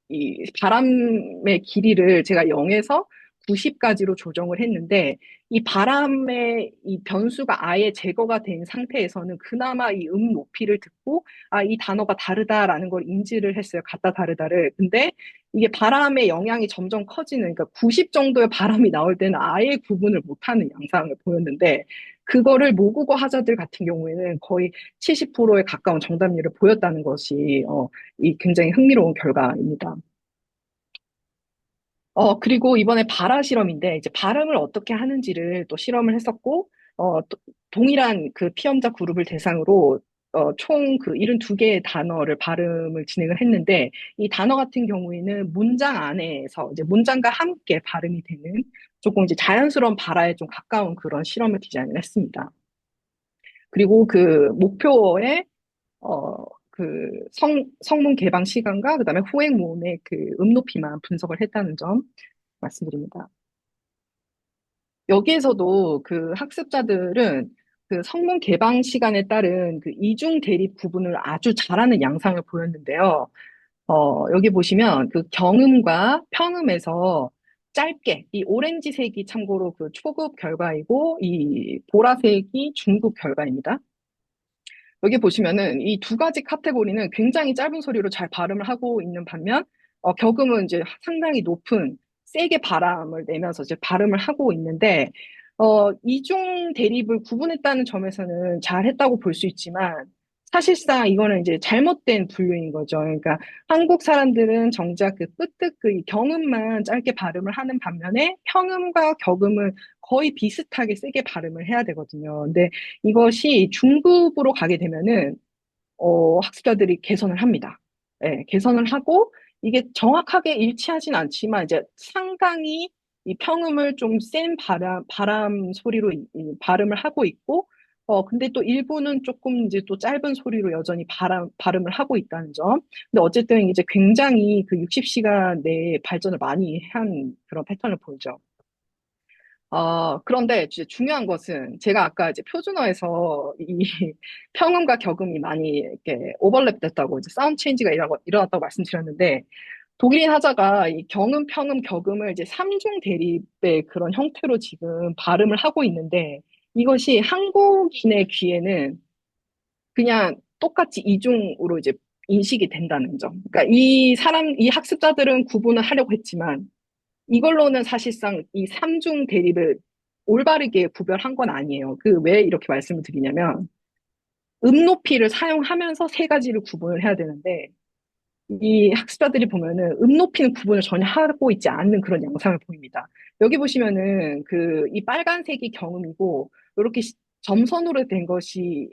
이 바람의 길이를 제가 0에서 90까지로 조정을 했는데, 이 바람의 이 변수가 아예 제거가 된 상태에서는 그나마 이 높이를 듣고, 아, 이 단어가 다르다라는 걸 인지를 했어요. 같다, 다르다를. 근데 이게 바람의 영향이 점점 커지는, 그러니까 90 정도의 바람이 나올 때는 아예 구분을 못하는 양상을 보였는데, 그거를 모국어 하자들 같은 경우에는 거의 70%에 가까운 정답률을 보였다는 것이 이 굉장히 흥미로운 결과입니다. 그리고 이번에 발화 실험인데 이제 발음을 어떻게 하는지를 또 실험을 했었고 또 동일한 그 피험자 그룹을 대상으로 총 그 72개의 단어를 발음을 진행을 했는데 이 단어 같은 경우에는 문장 안에서 이제 문장과 함께 발음이 되는 조금 이제 자연스러운 발화에 좀 가까운 그런 실험을 디자인을 했습니다. 그리고 그 목표에 성문 개방 시간과 그다음에 후행 모음의 그 높이만 분석을 했다는 점 말씀드립니다. 여기에서도 그 학습자들은 그 성문 개방 시간에 따른 그 이중 대립 구분을 아주 잘하는 양상을 보였는데요. 여기 보시면 그 경음과 평음에서 짧게, 이 오렌지색이 참고로 그 초급 결과이고, 이 보라색이 중급 결과입니다. 여기 보시면은 이 두 가지 카테고리는 굉장히 짧은 소리로 잘 발음을 하고 있는 반면, 격음은 이제 상당히 높은, 세게 바람을 내면서 이제 발음을 하고 있는데, 이중 대립을 구분했다는 점에서는 잘했다고 볼 수 있지만, 사실상 이거는 이제 잘못된 분류인 거죠. 그러니까 한국 사람들은 정작 그 끄뜨 그 경음만 짧게 발음을 하는 반면에 평음과 격음은 거의 비슷하게 세게 발음을 해야 되거든요. 근데 이것이 중급으로 가게 되면은 학습자들이 개선을 합니다. 예, 개선을 하고 이게 정확하게 일치하진 않지만 이제 상당히 이 평음을 좀 센 바람 소리로 발음을 하고 있고, 근데 또 일부는 조금 이제 또 짧은 소리로 여전히 발음을 하고 있다는 점. 근데 어쨌든 이제 굉장히 그 60시간 내에 발전을 많이 한 그런 패턴을 보이죠. 그런데 이제 중요한 것은 제가 아까 이제 표준어에서 이 평음과 격음이 많이 이렇게 오버랩 됐다고 이제 사운드 체인지가 일어났다고 말씀드렸는데 독일인 하자가 이 경음, 평음, 격음을 이제 삼중 대립의 그런 형태로 지금 발음을 하고 있는데 이것이 한국인의 귀에는 그냥 똑같이 이중으로 이제 인식이 된다는 점. 그러니까 이 학습자들은 구분을 하려고 했지만 이걸로는 사실상 이 삼중 대립을 올바르게 구별한 건 아니에요. 왜 이렇게 말씀을 드리냐면, 높이를 사용하면서 세 가지를 구분을 해야 되는데, 이 학습자들이 보면은 높이는 구분을 전혀 하고 있지 않는 그런 양상을 보입니다. 여기 보시면은 이 빨간색이 경음이고, 이렇게 점선으로 된 것이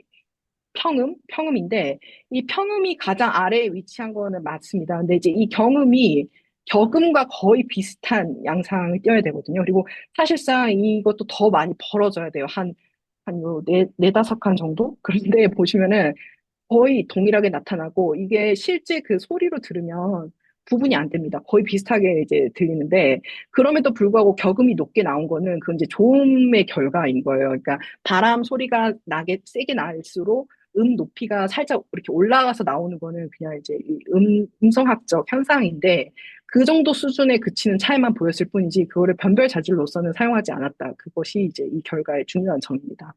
평음인데, 이 평음이 가장 아래에 위치한 거는 맞습니다. 근데 이제 이 경음이 격음과 거의 비슷한 양상을 띄어야 되거든요. 그리고 사실상 이것도 더 많이 벌어져야 돼요. 요 네다섯 칸 정도? 그런데 보시면은 거의 동일하게 나타나고, 이게 실제 그 소리로 들으면 구분이 안 됩니다. 거의 비슷하게 이제 들리는데, 그럼에도 불구하고 격음이 높게 나온 거는 그건 이제 조음의 결과인 거예요. 그러니까 바람 소리가 세게 날수록 높이가 살짝 이렇게 올라가서 나오는 거는 그냥 이제 이 음성학적 현상인데, 그 정도 수준에 그치는 차이만 보였을 뿐이지, 그거를 변별 자질로서는 사용하지 않았다. 그것이 이제 이 결과의 중요한 점입니다.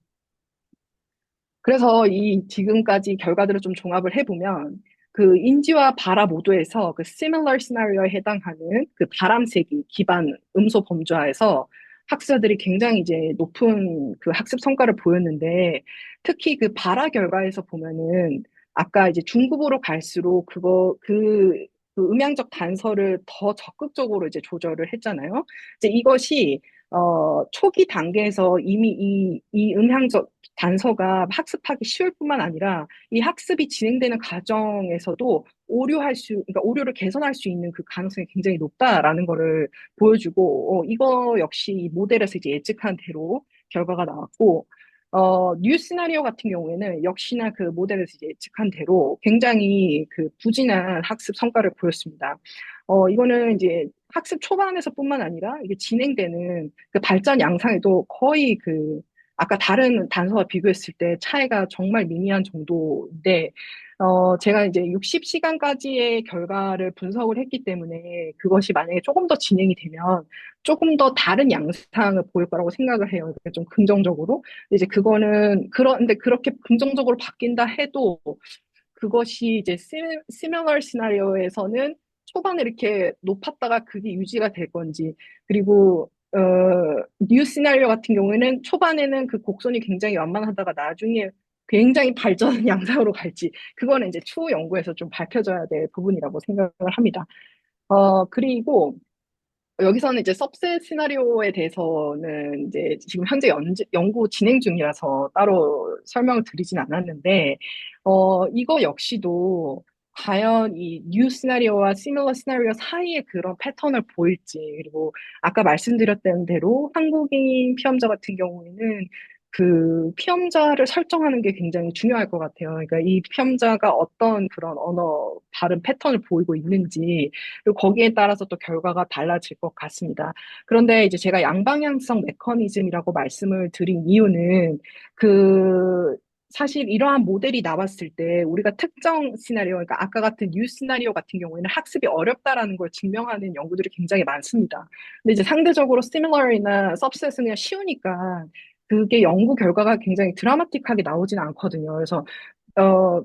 그래서 이 지금까지 결과들을 좀 종합을 해보면 그 인지와 바라 모두에서 그 similar scenario에 해당하는 그 바람세기 기반 음소 범주하에서 학습자들이 굉장히 이제 높은 그 학습 성과를 보였는데 특히 그 바라 결과에서 보면은 아까 이제 중급으로 갈수록 그 음향적 단서를 더 적극적으로 이제 조절을 했잖아요. 이제 이것이 초기 단계에서 이미 이 음향적 단서가 학습하기 쉬울 뿐만 아니라 이 학습이 진행되는 과정에서도 그러니까 오류를 개선할 수 있는 그 가능성이 굉장히 높다라는 거를 보여주고, 이거 역시 이 모델에서 이제 예측한 대로 결과가 나왔고, 뉴 시나리오 같은 경우에는 역시나 그 모델에서 이제 예측한 대로 굉장히 그 부진한 학습 성과를 보였습니다. 이거는 이제 학습 초반에서뿐만 아니라 이게 진행되는 그 발전 양상에도 거의 아까 다른 단서와 비교했을 때 차이가 정말 미미한 정도인데, 제가 이제 60시간까지의 결과를 분석을 했기 때문에 그것이 만약에 조금 더 진행이 되면 조금 더 다른 양상을 보일 거라고 생각을 해요. 그러니까 좀 긍정적으로. 근데 이제 그런데 그렇게 긍정적으로 바뀐다 해도 그것이 이제 similar 시나리오에서는 초반에 이렇게 높았다가 그게 유지가 될 건지, 그리고 뉴 시나리오 같은 경우에는 초반에는 그 곡선이 굉장히 완만하다가 나중에 굉장히 발전 양상으로 갈지, 그거는 이제 추후 연구에서 좀 밝혀져야 될 부분이라고 생각을 합니다. 그리고 여기서는 이제 सब셋 시나리오에 대해서는 이제 지금 현재 연구 진행 중이라서 따로 설명을 드리진 않았는데, 이거 역시도 과연 이 뉴 시나리오와 시밀러 시나리오 사이에 그런 패턴을 보일지, 그리고 아까 말씀드렸던 대로 한국인 피험자 같은 경우에는 그 피험자를 설정하는 게 굉장히 중요할 것 같아요. 그러니까 이 피험자가 어떤 그런 언어 발음 패턴을 보이고 있는지, 그리고 거기에 따라서 또 결과가 달라질 것 같습니다. 그런데 이제 제가 양방향성 메커니즘이라고 말씀을 드린 이유는 사실 이러한 모델이 나왔을 때 우리가 특정 시나리오, 그러니까 아까 같은 뉴 시나리오 같은 경우에는 학습이 어렵다라는 걸 증명하는 연구들이 굉장히 많습니다. 근데 이제 상대적으로 similar이나 subset은 그냥 쉬우니까 그게 연구 결과가 굉장히 드라마틱하게 나오진 않거든요. 그래서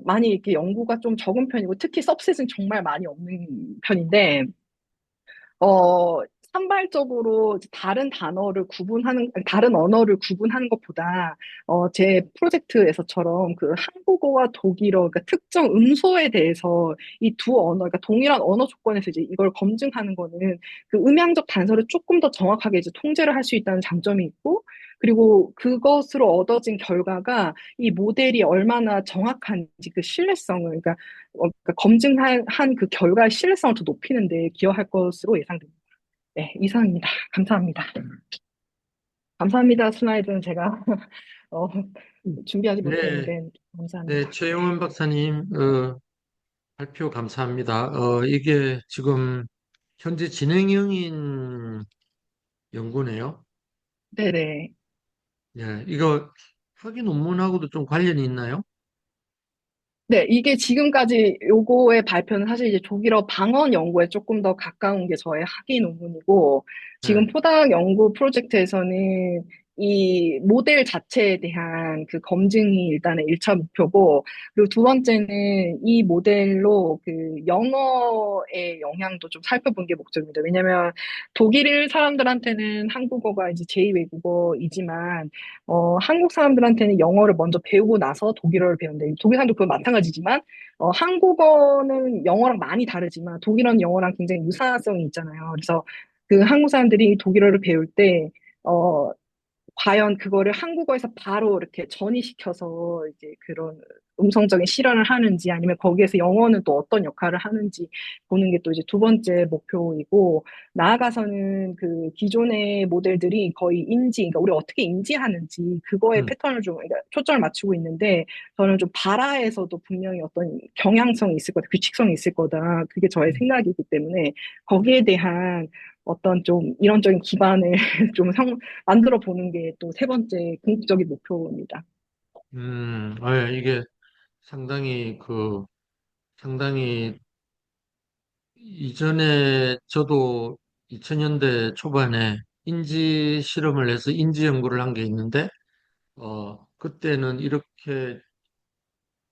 많이 이렇게 연구가 좀 적은 편이고, 특히 subset은 정말 많이 없는 편인데, 어, 산발적으로 이제 다른 단어를 구분하는, 아니, 다른 언어를 구분하는 것보다, 제 프로젝트에서처럼 그 한국어와 독일어, 그러니까 특정 음소에 대해서 이 두 언어, 그러니까 동일한 언어 조건에서 이제 이걸 검증하는 거는 그 음향적 단서를 조금 더 정확하게 이제 통제를 할 수 있다는 장점이 있고, 그리고 그것으로 얻어진 결과가 이 모델이 얼마나 정확한지 그 신뢰성을, 그러니까 검증한 그 결과의 신뢰성을 더 높이는 데 기여할 것으로 예상됩니다. 네, 이상입니다. 감사합니다. 감사합니다. 슬라이드는 제가 어, 준비하지 네, 못했는데 네, 감사합니다. 최영원 박사님, 발표 감사합니다. 이게 지금 현재 진행형인 연구네요. 네네. 예, 이거 학위 논문하고도 좀 관련이 있나요? 네, 이게 지금까지 요거의 발표는 사실 이제 독일어 방언 연구에 조금 더 가까운 게 저의 학위 논문이고, 지금 네. 포닥 연구 프로젝트에서는 이 모델 자체에 대한 그 검증이 일단은 1차 목표고, 그리고 두 번째는 이 모델로 그 영어의 영향도 좀 살펴본 게 목적입니다. 왜냐면 독일 사람들한테는 한국어가 이제 제2 외국어이지만, 한국 사람들한테는 영어를 먼저 배우고 나서 독일어를 배운대. 독일 사람도 그건 마찬가지지만, 한국어는 영어랑 많이 다르지만, 독일어는 영어랑 굉장히 유사성이 있잖아요. 그래서 그 한국 사람들이 독일어를 배울 때, 어, 과연 그거를 한국어에서 바로 이렇게 전이시켜서 이제 그런 음성적인 실현을 하는지 아니면 거기에서 영어는 또 어떤 역할을 하는지 보는 게 또 이제 두 번째 목표이고 나아가서는 그 기존의 모델들이 거의 그러니까 우리가 어떻게 인지하는지 그거에 음, 패턴을 좀 그러니까 초점을 맞추고 있는데 저는 좀 발화에서도 분명히 어떤 경향성이 있을 거다, 규칙성이 있을 거다. 그게 저의 생각이기 때문에 거기에 대한 어떤 좀 이론적인 기반을 좀 만들어 보는 게 또 세 번째 궁극적인 목표입니다. 이게 상당히 상당히 이전에 저도 2000년대 초반에 인지 실험을 해서 인지 연구를 한 게 있는데, 그때는 이렇게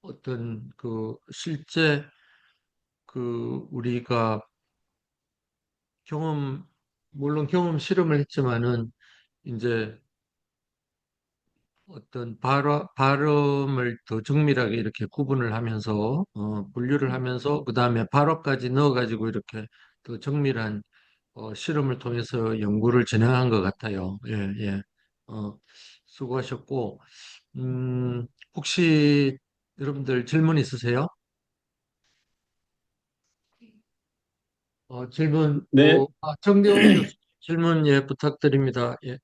어떤 실제 우리가 경험, 물론 경험 실험을 했지만은 이제 어떤 발음을 더 정밀하게 이렇게 구분을 하면서, 분류를 하면서, 그 다음에 발어까지 넣어가지고 이렇게 더 정밀한, 실험을 통해서 연구를 진행한 것 같아요. 예, 예. 수고하셨고, 혹시 여러분들 질문 있으세요? 질문, 네, 정대웅 교수 질문 예, 부탁드립니다. 예,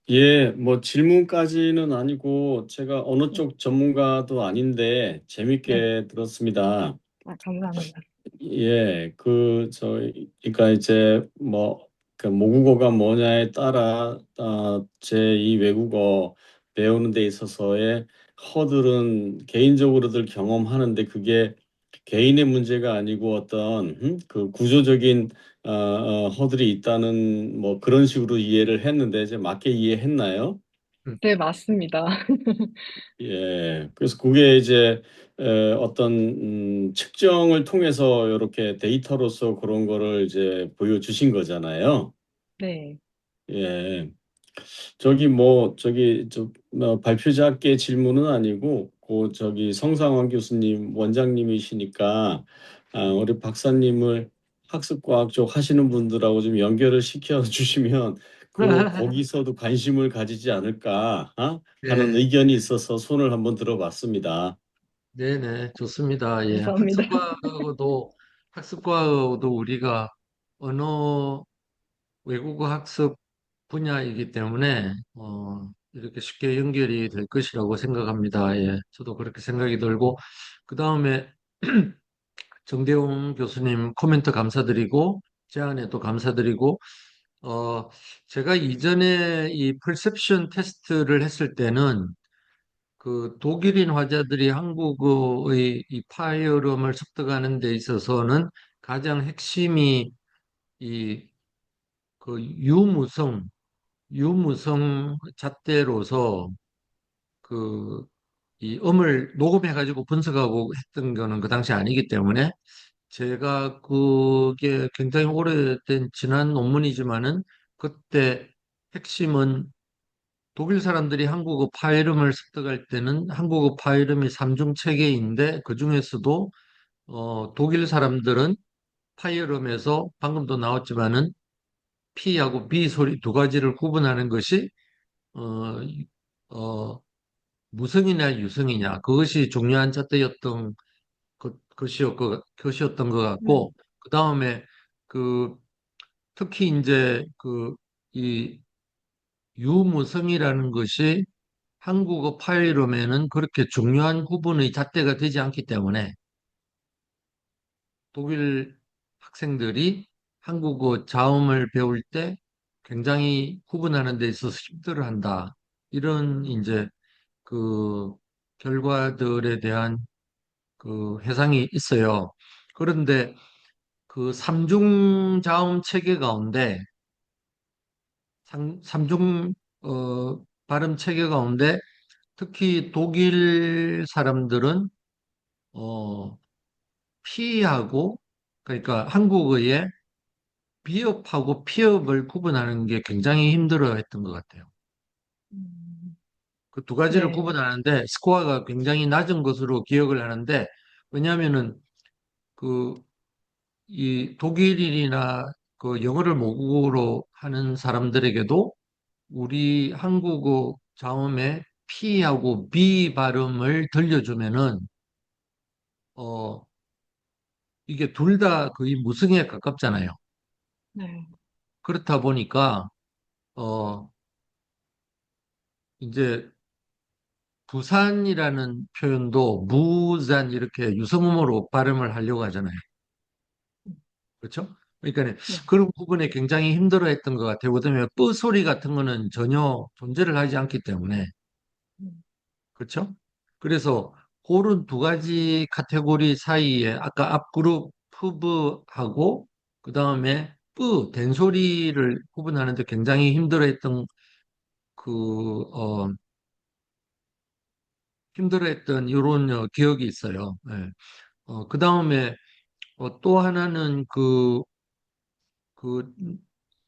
예, 뭐 질문까지는 아니고 제가 어느 쪽 전문가도 아닌데 네, 재밌게 들었습니다. 감사합니다. 예, 그러니까 이제 뭐, 그 모국어가 뭐냐에 따라 제2 외국어 배우는 데 있어서의 허들은 개인적으로들 경험하는데 그게 개인의 문제가 아니고 어떤 그 구조적인 허들이 있다는 뭐 그런 식으로 이해를 했는데 이제 맞게 이해했나요? 음, 네, 맞습니다. 예, 그래서 그게 이제 어떤 측정을 통해서 이렇게 데이터로서 그런 거를 이제 보여주신 거잖아요. 네, 예, 저기 발표자께 질문은 아니고 저기 성상환 교수님 원장님이시니까 우리 박사님을 학습과학 쪽 하시는 분들하고 좀 연결을 시켜 주시면 거기서도 관심을 가지지 않을까 하는 예, 의견이 있어서 손을 한번 들어봤습니다. 네네, 좋습니다. 예, 감사합니다. 학습과학도 우리가 언어 외국어 학습 분야이기 때문에, 이렇게 쉽게 연결이 될 것이라고 생각합니다. 예, 저도 그렇게 생각이 들고, 그 다음에 정대웅 교수님 코멘트 감사드리고, 제안에도 감사드리고, 어, 제가 이전에 이 퍼셉션 테스트를 했을 때는 그 독일인 화자들이 한국어의 이 파열음을 습득하는 데 있어서는 가장 핵심이 이 유무성, 유무성 잣대로서 이 음을 녹음해가지고 분석하고 했던 거는 그 당시 아니기 때문에 제가 그게 굉장히 오래된 지난 논문이지만은 그때 핵심은 독일 사람들이 한국어 파이름을 습득할 때는 한국어 파이름이 삼중 체계인데 그중에서도 독일 사람들은 파이름에서 방금도 나왔지만은 P하고 B 소리 두 가지를 구분하는 것이 어, 어, 무성이냐 유성이냐 그것이 중요한 잣대였던 것이었던 것 네. 같고 그 다음에 그 특히 이제 그 이 유무성이라는 것이 한국어 파일음에는 그렇게 중요한 구분의 잣대가 되지 않기 때문에 독일 학생들이 한국어 자음을 배울 때 굉장히 구분하는 데 있어서 힘들어한다. 이런 이제 그 결과들에 대한 그 해상이 있어요. 그런데 그 삼중 자음 체계 가운데 삼중 발음 체계 가운데 특히 독일 사람들은 어, 피하고 그러니까 한국어의 비읍하고 피읍을 구분하는 게 굉장히 힘들어 했던 것 같아요. 음, 그 두 가지를 네. 구분하는데 스코어가 굉장히 낮은 것으로 기억을 하는데 왜냐하면은 그 이 독일인이나 그 영어를 모국어로 하는 사람들에게도 우리 한국어 자음의 P하고 B 발음을 들려주면은 어 이게 둘 다 거의 무성에 가깝잖아요. 네. 그렇다 보니까 어 이제 부산이라는 표현도 무산 이렇게 유성음으로 발음을 하려고 하잖아요. 그렇죠? 그러니까 네. 그런 부분에 굉장히 힘들어했던 것 같아요. 그다음에 뿌 소리 같은 거는 전혀 존재를 하지 않기 때문에 음, 그렇죠? 그래서 그런 두 가지 카테고리 사이에 아까 앞그룹 푸브하고 그다음에 뿌 된소리를 구분하는데 굉장히 힘들어했던 그 힘들어했던 이런 기억이 있어요. 예. 그다음에 또 하나는 그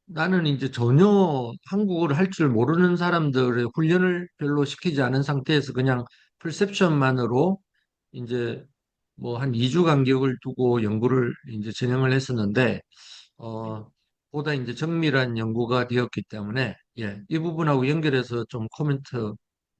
나는 이제 전혀 한국어를 할 줄 모르는 사람들의 훈련을 별로 시키지 않은 상태에서 그냥 perception만으로 이제 뭐 한 2주 간격을 두고 연구를 이제 진행을 했었는데, 보다 이제 정밀한 연구가 되었기 때문에, 예, 이 부분하고 연결해서 좀 코멘트,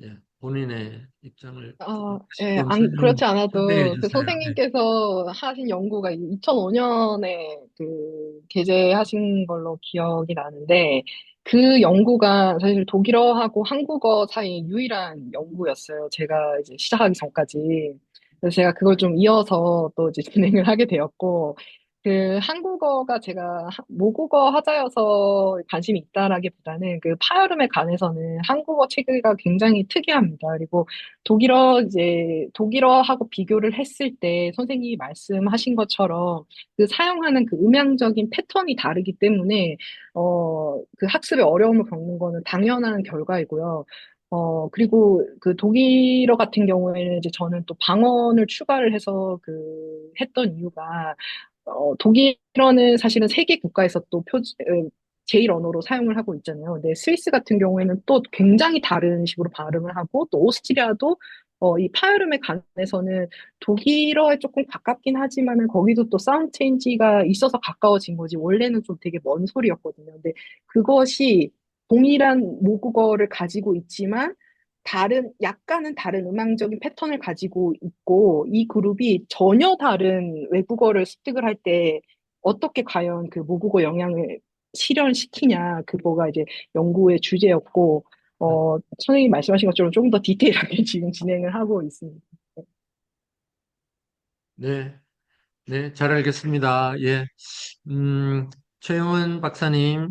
예, 본인의 입장을 조금 다시 예, 좀 그렇지 설명해 않아도 그 주세요. 네. 선생님께서 하신 연구가 2005년에 그 게재하신 걸로 기억이 나는데 그 연구가 사실 독일어하고 한국어 사이 유일한 연구였어요. 제가 이제 시작하기 전까지. 그래서 제가 그걸 좀 이어서 또 이제 진행을 하게 되었고 그 한국어가 제가 모국어 하자여서 관심이 있다라기보다는 그 파열음에 관해서는 한국어 체계가 굉장히 특이합니다. 그리고 독일어하고 비교를 했을 때 선생님이 말씀하신 것처럼 그 사용하는 그 음향적인 패턴이 다르기 때문에, 그 학습에 어려움을 겪는 거는 당연한 결과이고요. 그리고 그 독일어 같은 경우에는 이제 저는 또 방언을 추가를 해서 했던 이유가, 독일어는 사실은 세계 국가에서 또 제일 언어로 사용을 하고 있잖아요. 근데 스위스 같은 경우에는 또 굉장히 다른 식으로 발음을 하고 또 오스트리아도 이 파열음에 관해서는 독일어에 조금 가깝긴 하지만은 거기도 또 사운드 체인지가 있어서 가까워진 거지 원래는 좀 되게 먼 소리였거든요. 근데 그것이 동일한 모국어를 가지고 있지만 약간은 다른 음향적인 패턴을 가지고 있고, 이 그룹이 전혀 다른 외국어를 습득을 할 때 어떻게 과연 그 모국어 영향을 실현시키냐, 그거가 이제 연구의 주제였고, 선생님이 말씀하신 것처럼 조금 더 디테일하게 지금 진행을 하고 있습니다. 네, 네, 잘 알겠습니다. 예, 최영은 박사님,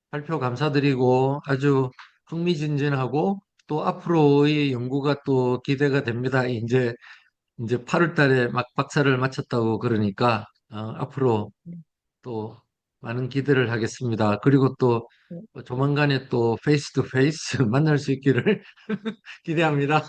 발표 감사드리고 아주 흥미진진하고 또 앞으로의 연구가 또 기대가 됩니다. 이제 8월 달에 막 박사를 마쳤다고 그러니까 앞으로 또 많은 기대를 하겠습니다. 그리고 또 조만간에 또 페이스 투 페이스 만날 수 있기를 기대합니다.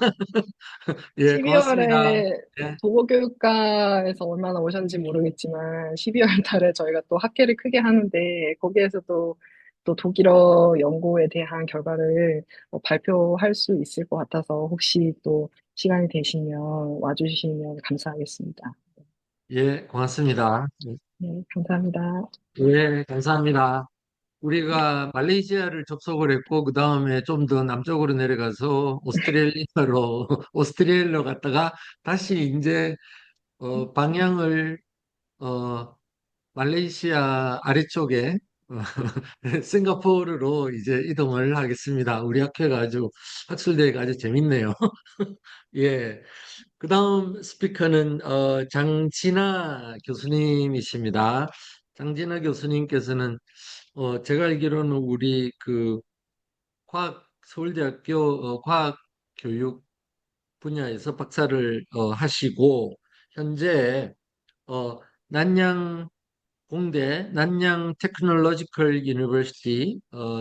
예, 고맙습니다. 12월에 예, 도보교육과에서 얼마나 오셨는지 모르겠지만 12월 달에 저희가 또 학회를 크게 하는데 거기에서도 또 독일어 연구에 대한 결과를 발표할 수 있을 것 같아서 혹시 또 시간이 되시면 와주시면 감사하겠습니다. 예, 고맙습니다. 네, 감사합니다. 예, 감사합니다. 우리가 말레이시아를 접속을 했고, 그 다음에 좀 더 남쪽으로 내려가서 오스트레일리아로, 오스트레일리아로 갔다가 다시 이제, 방향을, 어, 말레이시아 아래쪽에, 어, 싱가포르로 이제 이동을 하겠습니다. 우리 학회가 아주, 학술대회가 아주 재밌네요. 예. 그 다음 스피커는, 장진아 교수님이십니다. 장진아 교수님께서는, 제가 알기로는 우리 그 서울대학교 과학교육 분야에서 박사를 하시고 현재 난양 공대 난양 테크놀로지컬 유니버시티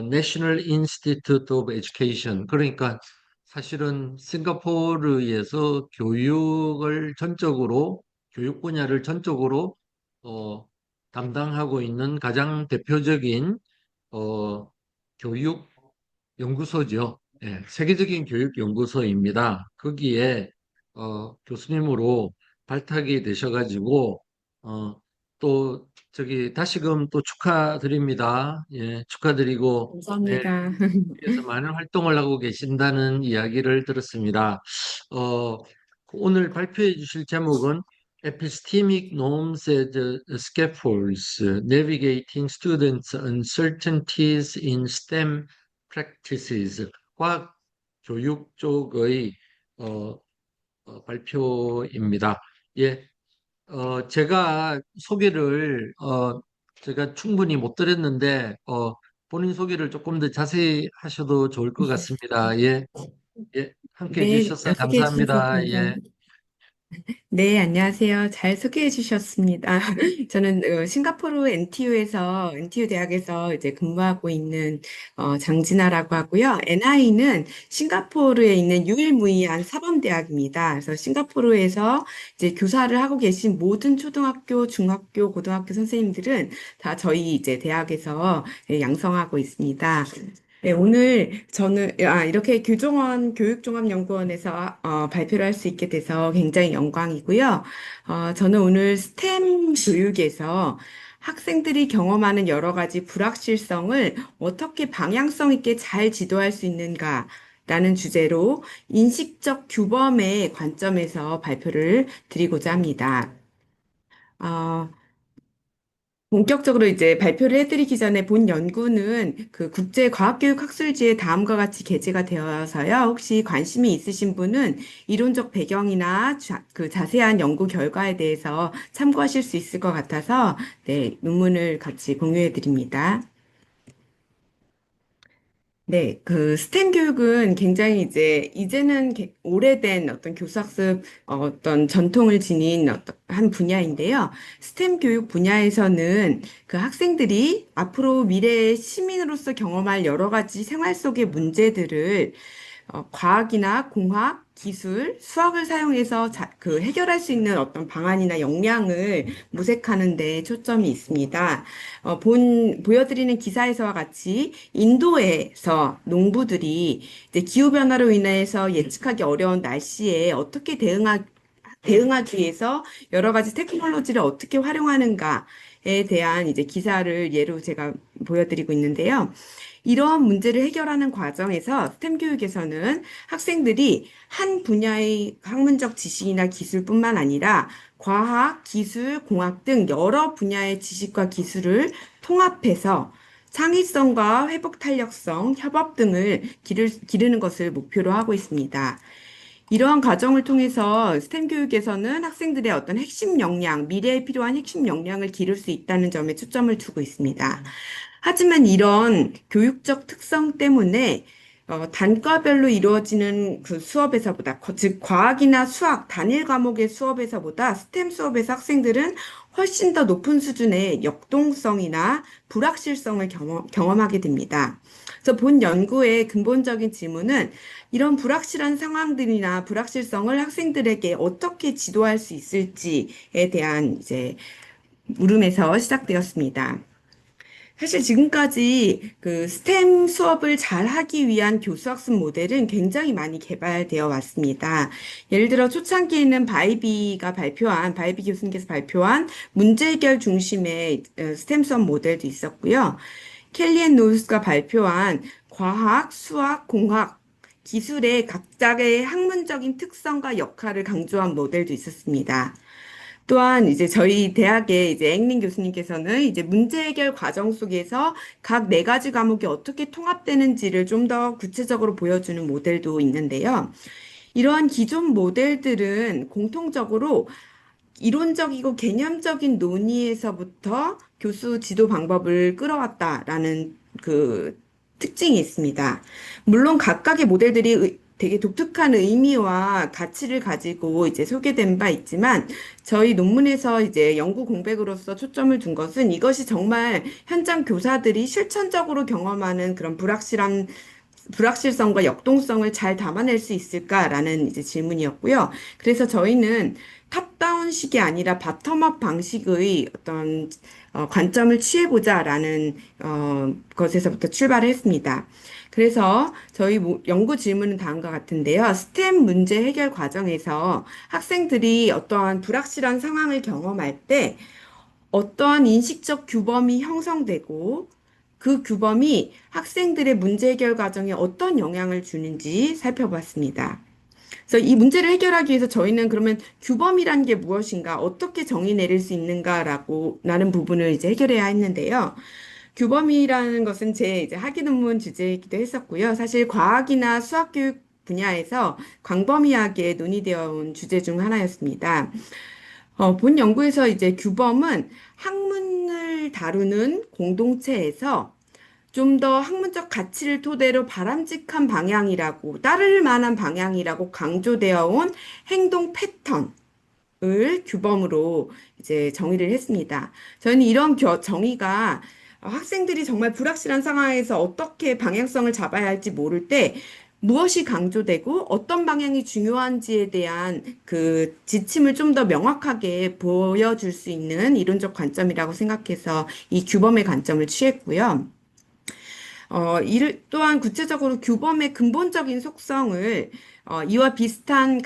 내셔널 인스티튜트 오브 에듀케이션 그러니까 사실은 싱가포르에서 교육 분야를 전적으로 어, 담당하고 있는 가장 대표적인 어, 교육 연구소죠. 예, 세계적인 교육 연구소입니다. 거기에 교수님으로 발탁이 되셔가지고 또 저기 다시금 또 축하드립니다. 예, 축하드리고 네, 감사합니다. 그래서 많은 활동을 하고 계신다는 이야기를 들었습니다. 어, 오늘 발표해 주실 제목은 Epistemic Norms as Scaffolds, Navigating Students' Uncertainties in STEM Practices, 과학 교육 쪽의 어, 발표입니다. 예, 제가 충분히 못 드렸는데, 본인 소개를 조금 더 자세히 하셔도 좋을 것 같습니다. 예, 예, 함께 네, 해주셔서 소개해 주셔서 감사합니다. 예, 감사합니다. 네, 안녕하세요. 잘 소개해 주셨습니다. 저는 싱가포르 NTU 대학에서 이제 근무하고 있는 장진아라고 하고요. NI는 싱가포르에 있는 유일무이한 사범대학입니다. 그래서 싱가포르에서 이제 교사를 하고 계신 모든 초등학교, 중학교, 고등학교 선생님들은 다 저희 이제 대학에서 양성하고 있습니다. 네, 오늘 저는 이렇게 교종원 교육종합연구원에서 발표를 할 수 있게 돼서 굉장히 영광이고요. 저는 오늘 스템 교육에서 학생들이 경험하는 여러 가지 불확실성을 어떻게 방향성 있게 잘 지도할 수 있는가라는 주제로 인식적 규범의 관점에서 발표를 드리고자 합니다. 어, 본격적으로 이제 발표를 해드리기 전에 본 연구는 그 국제과학교육학술지에 다음과 같이 게재가 되어서요. 혹시 관심이 있으신 분은 이론적 배경이나 그 자세한 연구 결과에 대해서 참고하실 수 있을 것 같아서 네, 논문을 같이 공유해 드립니다. 네, 그 스템 교육은 굉장히 이제는 오래된 어떤 교사학습 어떤 전통을 지닌 어떤 한 분야인데요. 스템 교육 분야에서는 그 학생들이 앞으로 미래의 시민으로서 경험할 여러 가지 생활 속의 문제들을 과학이나 공학, 기술, 수학을 사용해서 해결할 수 있는 어떤 방안이나 역량을 모색하는 데 초점이 있습니다. 보여드리는 기사에서와 같이 인도에서 농부들이 이제 기후변화로 인해서 예측하기 어려운 날씨에 어떻게 대응하기 위해서 여러 가지 테크놀로지를 어떻게 활용하는가에 대한 이제 기사를 예로 제가 보여드리고 있는데요. 이러한 문제를 해결하는 과정에서 스템 교육에서는 학생들이 한 분야의 학문적 지식이나 기술뿐만 아니라 과학, 기술, 공학 등 여러 분야의 지식과 기술을 통합해서 창의성과 회복 탄력성, 협업 등을 기르는 것을 목표로 하고 있습니다. 이러한 과정을 통해서 스템 교육에서는 학생들의 어떤 핵심 역량, 미래에 필요한 핵심 역량을 기를 수 있다는 점에 초점을 두고 있습니다. 하지만 이런 교육적 특성 때문에 단과별로 이루어지는 그 수업에서보다, 즉 과학이나 수학 단일 과목의 수업에서보다 스템 수업에서 학생들은 훨씬 더 높은 수준의 역동성이나 불확실성을 경험하게 됩니다. 그래서 본 연구의 근본적인 질문은 이런 불확실한 상황들이나 불확실성을 학생들에게 어떻게 지도할 수 있을지에 대한 이제 물음에서 시작되었습니다. 사실 지금까지 그 스템 수업을 잘 하기 위한 교수학습 모델은 굉장히 많이 개발되어 왔습니다. 예를 들어 초창기에는 바이비 교수님께서 발표한 문제 해결 중심의 스템 수업 모델도 있었고요. 켈리 앤 노우스가 발표한 과학, 수학, 공학, 기술의 각자의 학문적인 특성과 역할을 강조한 모델도 있었습니다. 또한 이제 저희 대학의 이제 앵린 교수님께서는 이제 문제 해결 과정 속에서 각 네 가지 과목이 어떻게 통합되는지를 좀 더 구체적으로 보여주는 모델도 있는데요. 이러한 기존 모델들은 공통적으로 이론적이고 개념적인 논의에서부터 교수 지도 방법을 끌어왔다라는 그 특징이 있습니다. 물론 각각의 모델들이 되게 독특한 의미와 가치를 가지고 이제 소개된 바 있지만 저희 논문에서 이제 연구 공백으로서 초점을 둔 것은 이것이 정말 현장 교사들이 실천적으로 경험하는 그런 불확실성과 역동성을 잘 담아낼 수 있을까라는 이제 질문이었고요. 그래서 저희는 탑다운식이 아니라 바텀업 방식의 어떤 관점을 취해보자라는 것에서부터 출발을 했습니다. 그래서 저희 연구 질문은 다음과 같은데요. 스템 문제 해결 과정에서 학생들이 어떠한 불확실한 상황을 경험할 때 어떠한 인식적 규범이 형성되고 그 규범이 학생들의 문제 해결 과정에 어떤 영향을 주는지 살펴봤습니다. 그래서 이 문제를 해결하기 위해서 저희는 그러면 규범이란 게 무엇인가, 어떻게 정의 내릴 수 있는가라는 부분을 이제 해결해야 했는데요. 규범이라는 것은 제 이제 학위 논문 주제이기도 했었고요. 사실 과학이나 수학 교육 분야에서 광범위하게 논의되어 온 주제 중 하나였습니다. 본 연구에서 이제 규범은 학문을 다루는 공동체에서 좀 더 학문적 가치를 토대로 바람직한 방향이라고, 따를 만한 방향이라고 강조되어 온 행동 패턴을 규범으로 이제 정의를 했습니다. 저는 이런 정의가 학생들이 정말 불확실한 상황에서 어떻게 방향성을 잡아야 할지 모를 때 무엇이 강조되고 어떤 방향이 중요한지에 대한 그 지침을 좀 더 명확하게 보여줄 수 있는 이론적 관점이라고 생각해서 이 규범의 관점을 취했고요. 또한 구체적으로 규범의 근본적인 속성을 이와 비슷한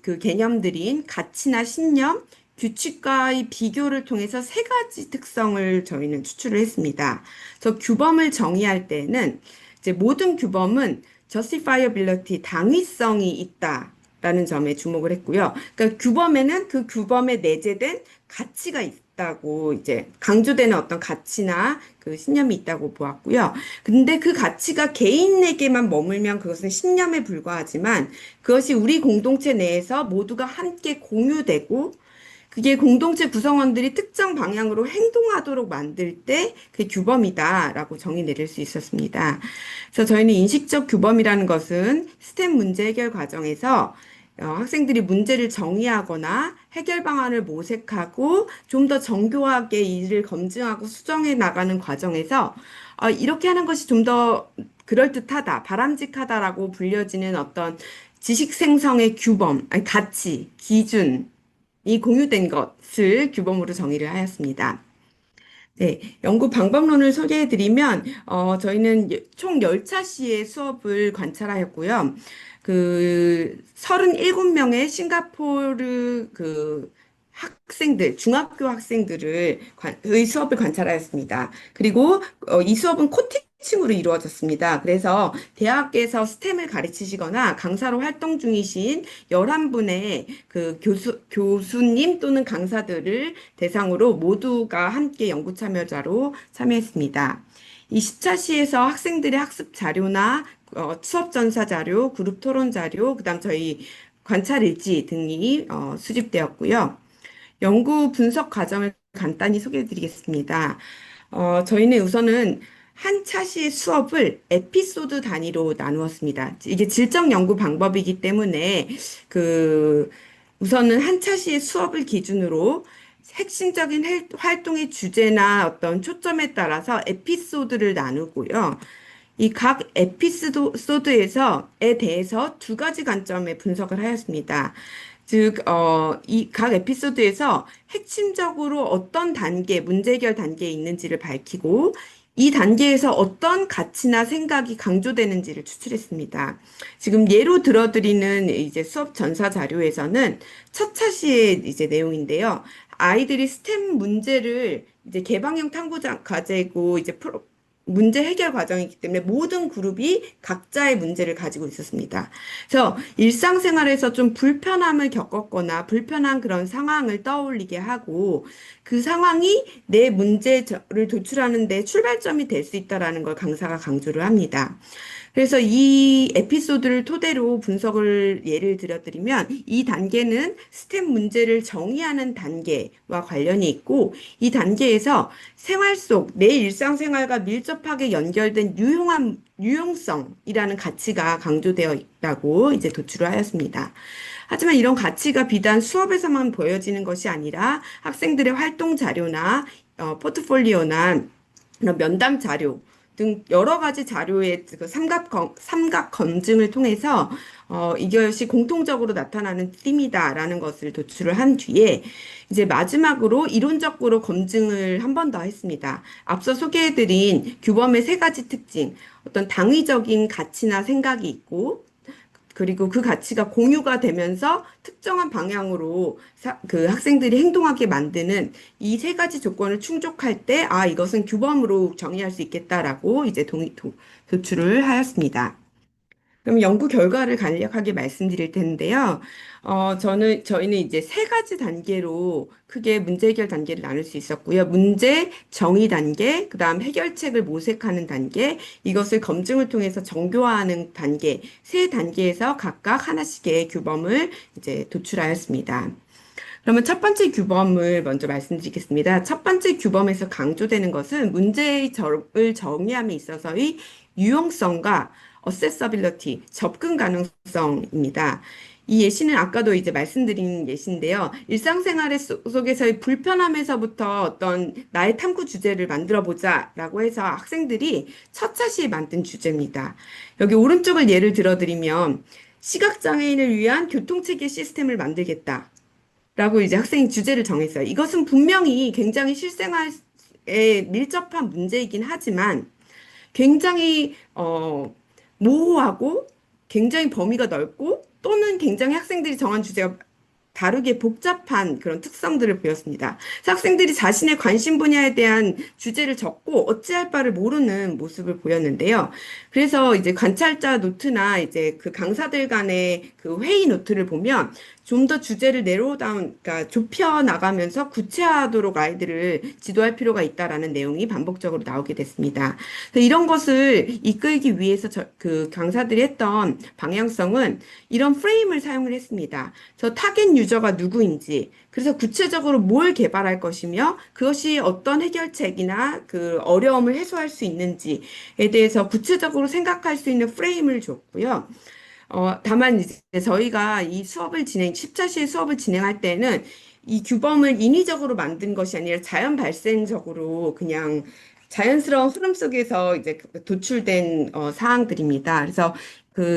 그 개념들인 가치나 신념, 규칙과의 비교를 통해서 세 가지 특성을 저희는 추출을 했습니다. 그래서 규범을 정의할 때는 이제 모든 규범은 justifiability, 당위성이 있다라는 점에 주목을 했고요. 그러니까 규범에는 그 규범에 내재된 가치가 있다고 이제 강조되는 어떤 가치나 그 신념이 있다고 보았고요. 근데 그 가치가 개인에게만 머물면 그것은 신념에 불과하지만 그것이 우리 공동체 내에서 모두가 함께 공유되고 그게 공동체 구성원들이 특정 방향으로 행동하도록 만들 때 그게 규범이다라고 정의 내릴 수 있었습니다. 그래서 저희는 인식적 규범이라는 것은 스템 문제 해결 과정에서 학생들이 문제를 정의하거나 해결 방안을 모색하고 좀 더 정교하게 이를 검증하고 수정해 나가는 과정에서 이렇게 하는 것이 좀 더 그럴듯하다, 바람직하다라고 불려지는 어떤 지식 생성의 규범, 아니 가치, 기준, 이 공유된 것을 규범으로 정의를 하였습니다. 네, 연구 방법론을 소개해드리면, 저희는 총 10차시의 수업을 관찰하였고요. 그 37명의 싱가포르 그 중학교 학생들의 수업을 관찰하였습니다. 그리고 이 수업은 코티칭으로 이루어졌습니다. 그래서 대학에서 스템을 가르치시거나 강사로 활동 중이신 11분의 그 교수님 또는 강사들을 대상으로 모두가 함께 연구 참여자로 참여했습니다. 이 10차시에서 학생들의 학습 자료나 수업 전사 자료, 그룹 토론 자료, 그다음 저희 관찰 일지 등이 수집되었고요. 연구 분석 과정을 간단히 소개해 드리겠습니다. 저희는 우선은 한 차시의 수업을 에피소드 단위로 나누었습니다. 이게 질적 연구 방법이기 때문에 우선은 한 차시의 수업을 기준으로 핵심적인 활동의 주제나 어떤 초점에 따라서 에피소드를 나누고요. 이 각 에피소드에서에 대해서 두 가지 관점의 분석을 하였습니다. 즉, 이 각 에피소드에서 핵심적으로 어떤 단계, 문제 해결 단계에 있는지를 밝히고, 이 단계에서 어떤 가치나 생각이 강조되는지를 추출했습니다. 지금 예로 들어드리는 이제 수업 전사 자료에서는 첫 차시의 이제 내용인데요. 아이들이 스템 문제를 이제 개방형 탐구 과제고 이제 문제 해결 과정이기 때문에 모든 그룹이 각자의 문제를 가지고 있었습니다. 그래서 일상생활에서 좀 불편함을 겪었거나 불편한 그런 상황을 떠올리게 하고 그 상황이 내 문제를 도출하는 데 출발점이 될 수 있다라는 걸 강사가 강조를 합니다. 그래서 이 에피소드를 토대로 분석을 예를 들어드리면 이 단계는 스템 문제를 정의하는 단계와 관련이 있고 이 단계에서 생활 속 내 일상생활과 밀접하게 연결된 유용성이라는 가치가 강조되어 있다고 이제 도출을 하였습니다. 하지만 이런 가치가 비단 수업에서만 보여지는 것이 아니라 학생들의 활동 자료나 포트폴리오나 이런 면담 자료 등 여러 가지 자료의 그 삼각 검증을 통해서 이것이 공통적으로 나타나는 띠이다라는 것을 도출을 한 뒤에 이제 마지막으로 이론적으로 검증을 한 번 더 했습니다. 앞서 소개해드린 규범의 세 가지 특징, 어떤 당위적인 가치나 생각이 있고 그리고 그 가치가 공유가 되면서 특정한 방향으로 그 학생들이 행동하게 만드는 이 세 가지 조건을 충족할 때, 이것은 규범으로 정의할 수 있겠다라고 이제 도출을 하였습니다. 그럼 연구 결과를 간략하게 말씀드릴 텐데요. 저희는 이제 세 가지 단계로 크게 문제 해결 단계를 나눌 수 있었고요. 문제 정의 단계, 그 다음 해결책을 모색하는 단계, 이것을 검증을 통해서 정교화하는 단계, 세 단계에서 각각 하나씩의 규범을 이제 도출하였습니다. 그러면 첫 번째 규범을 먼저 말씀드리겠습니다. 첫 번째 규범에서 강조되는 것은 문제를 정의함에 있어서의 유용성과 accessibility, 접근 가능성입니다. 이 예시는 아까도 이제 말씀드린 예시인데요. 일상생활 속에서의 불편함에서부터 어떤 나의 탐구 주제를 만들어 보자라고 해서 학생들이 첫 차시에 만든 주제입니다. 여기 오른쪽을 예를 들어드리면 시각장애인을 위한 교통체계 시스템을 만들겠다. 라고 이제 학생이 주제를 정했어요. 이것은 분명히 굉장히 실생활에 밀접한 문제이긴 하지만 굉장히 모호하고 굉장히 범위가 넓고 또는 굉장히 학생들이 정한 주제가 다르게 복잡한 그런 특성들을 보였습니다. 그래서 학생들이 자신의 관심 분야에 대한 주제를 적고 어찌할 바를 모르는 모습을 보였는데요. 그래서 이제 관찰자 노트나 이제 그 강사들 간의 그 회의 노트를 보면 좀 더 주제를 그러니까 좁혀 나가면서 구체화하도록 아이들을 지도할 필요가 있다라는 내용이 반복적으로 나오게 됐습니다. 그래서 이런 것을 이끌기 위해서 그 강사들이 했던 방향성은 이런 프레임을 사용을 했습니다. 저 타겟 유저가 누구인지, 그래서 구체적으로 뭘 개발할 것이며 그것이 어떤 해결책이나 그 어려움을 해소할 수 있는지에 대해서 구체적으로 생각할 수 있는 프레임을 줬고요. 다만 이제 저희가 이 수업을 10차시의 수업을 진행할 때는 이 규범을 인위적으로 만든 것이 아니라 자연 발생적으로 그냥 자연스러운 흐름 속에서 이제 도출된 사항들입니다. 그래서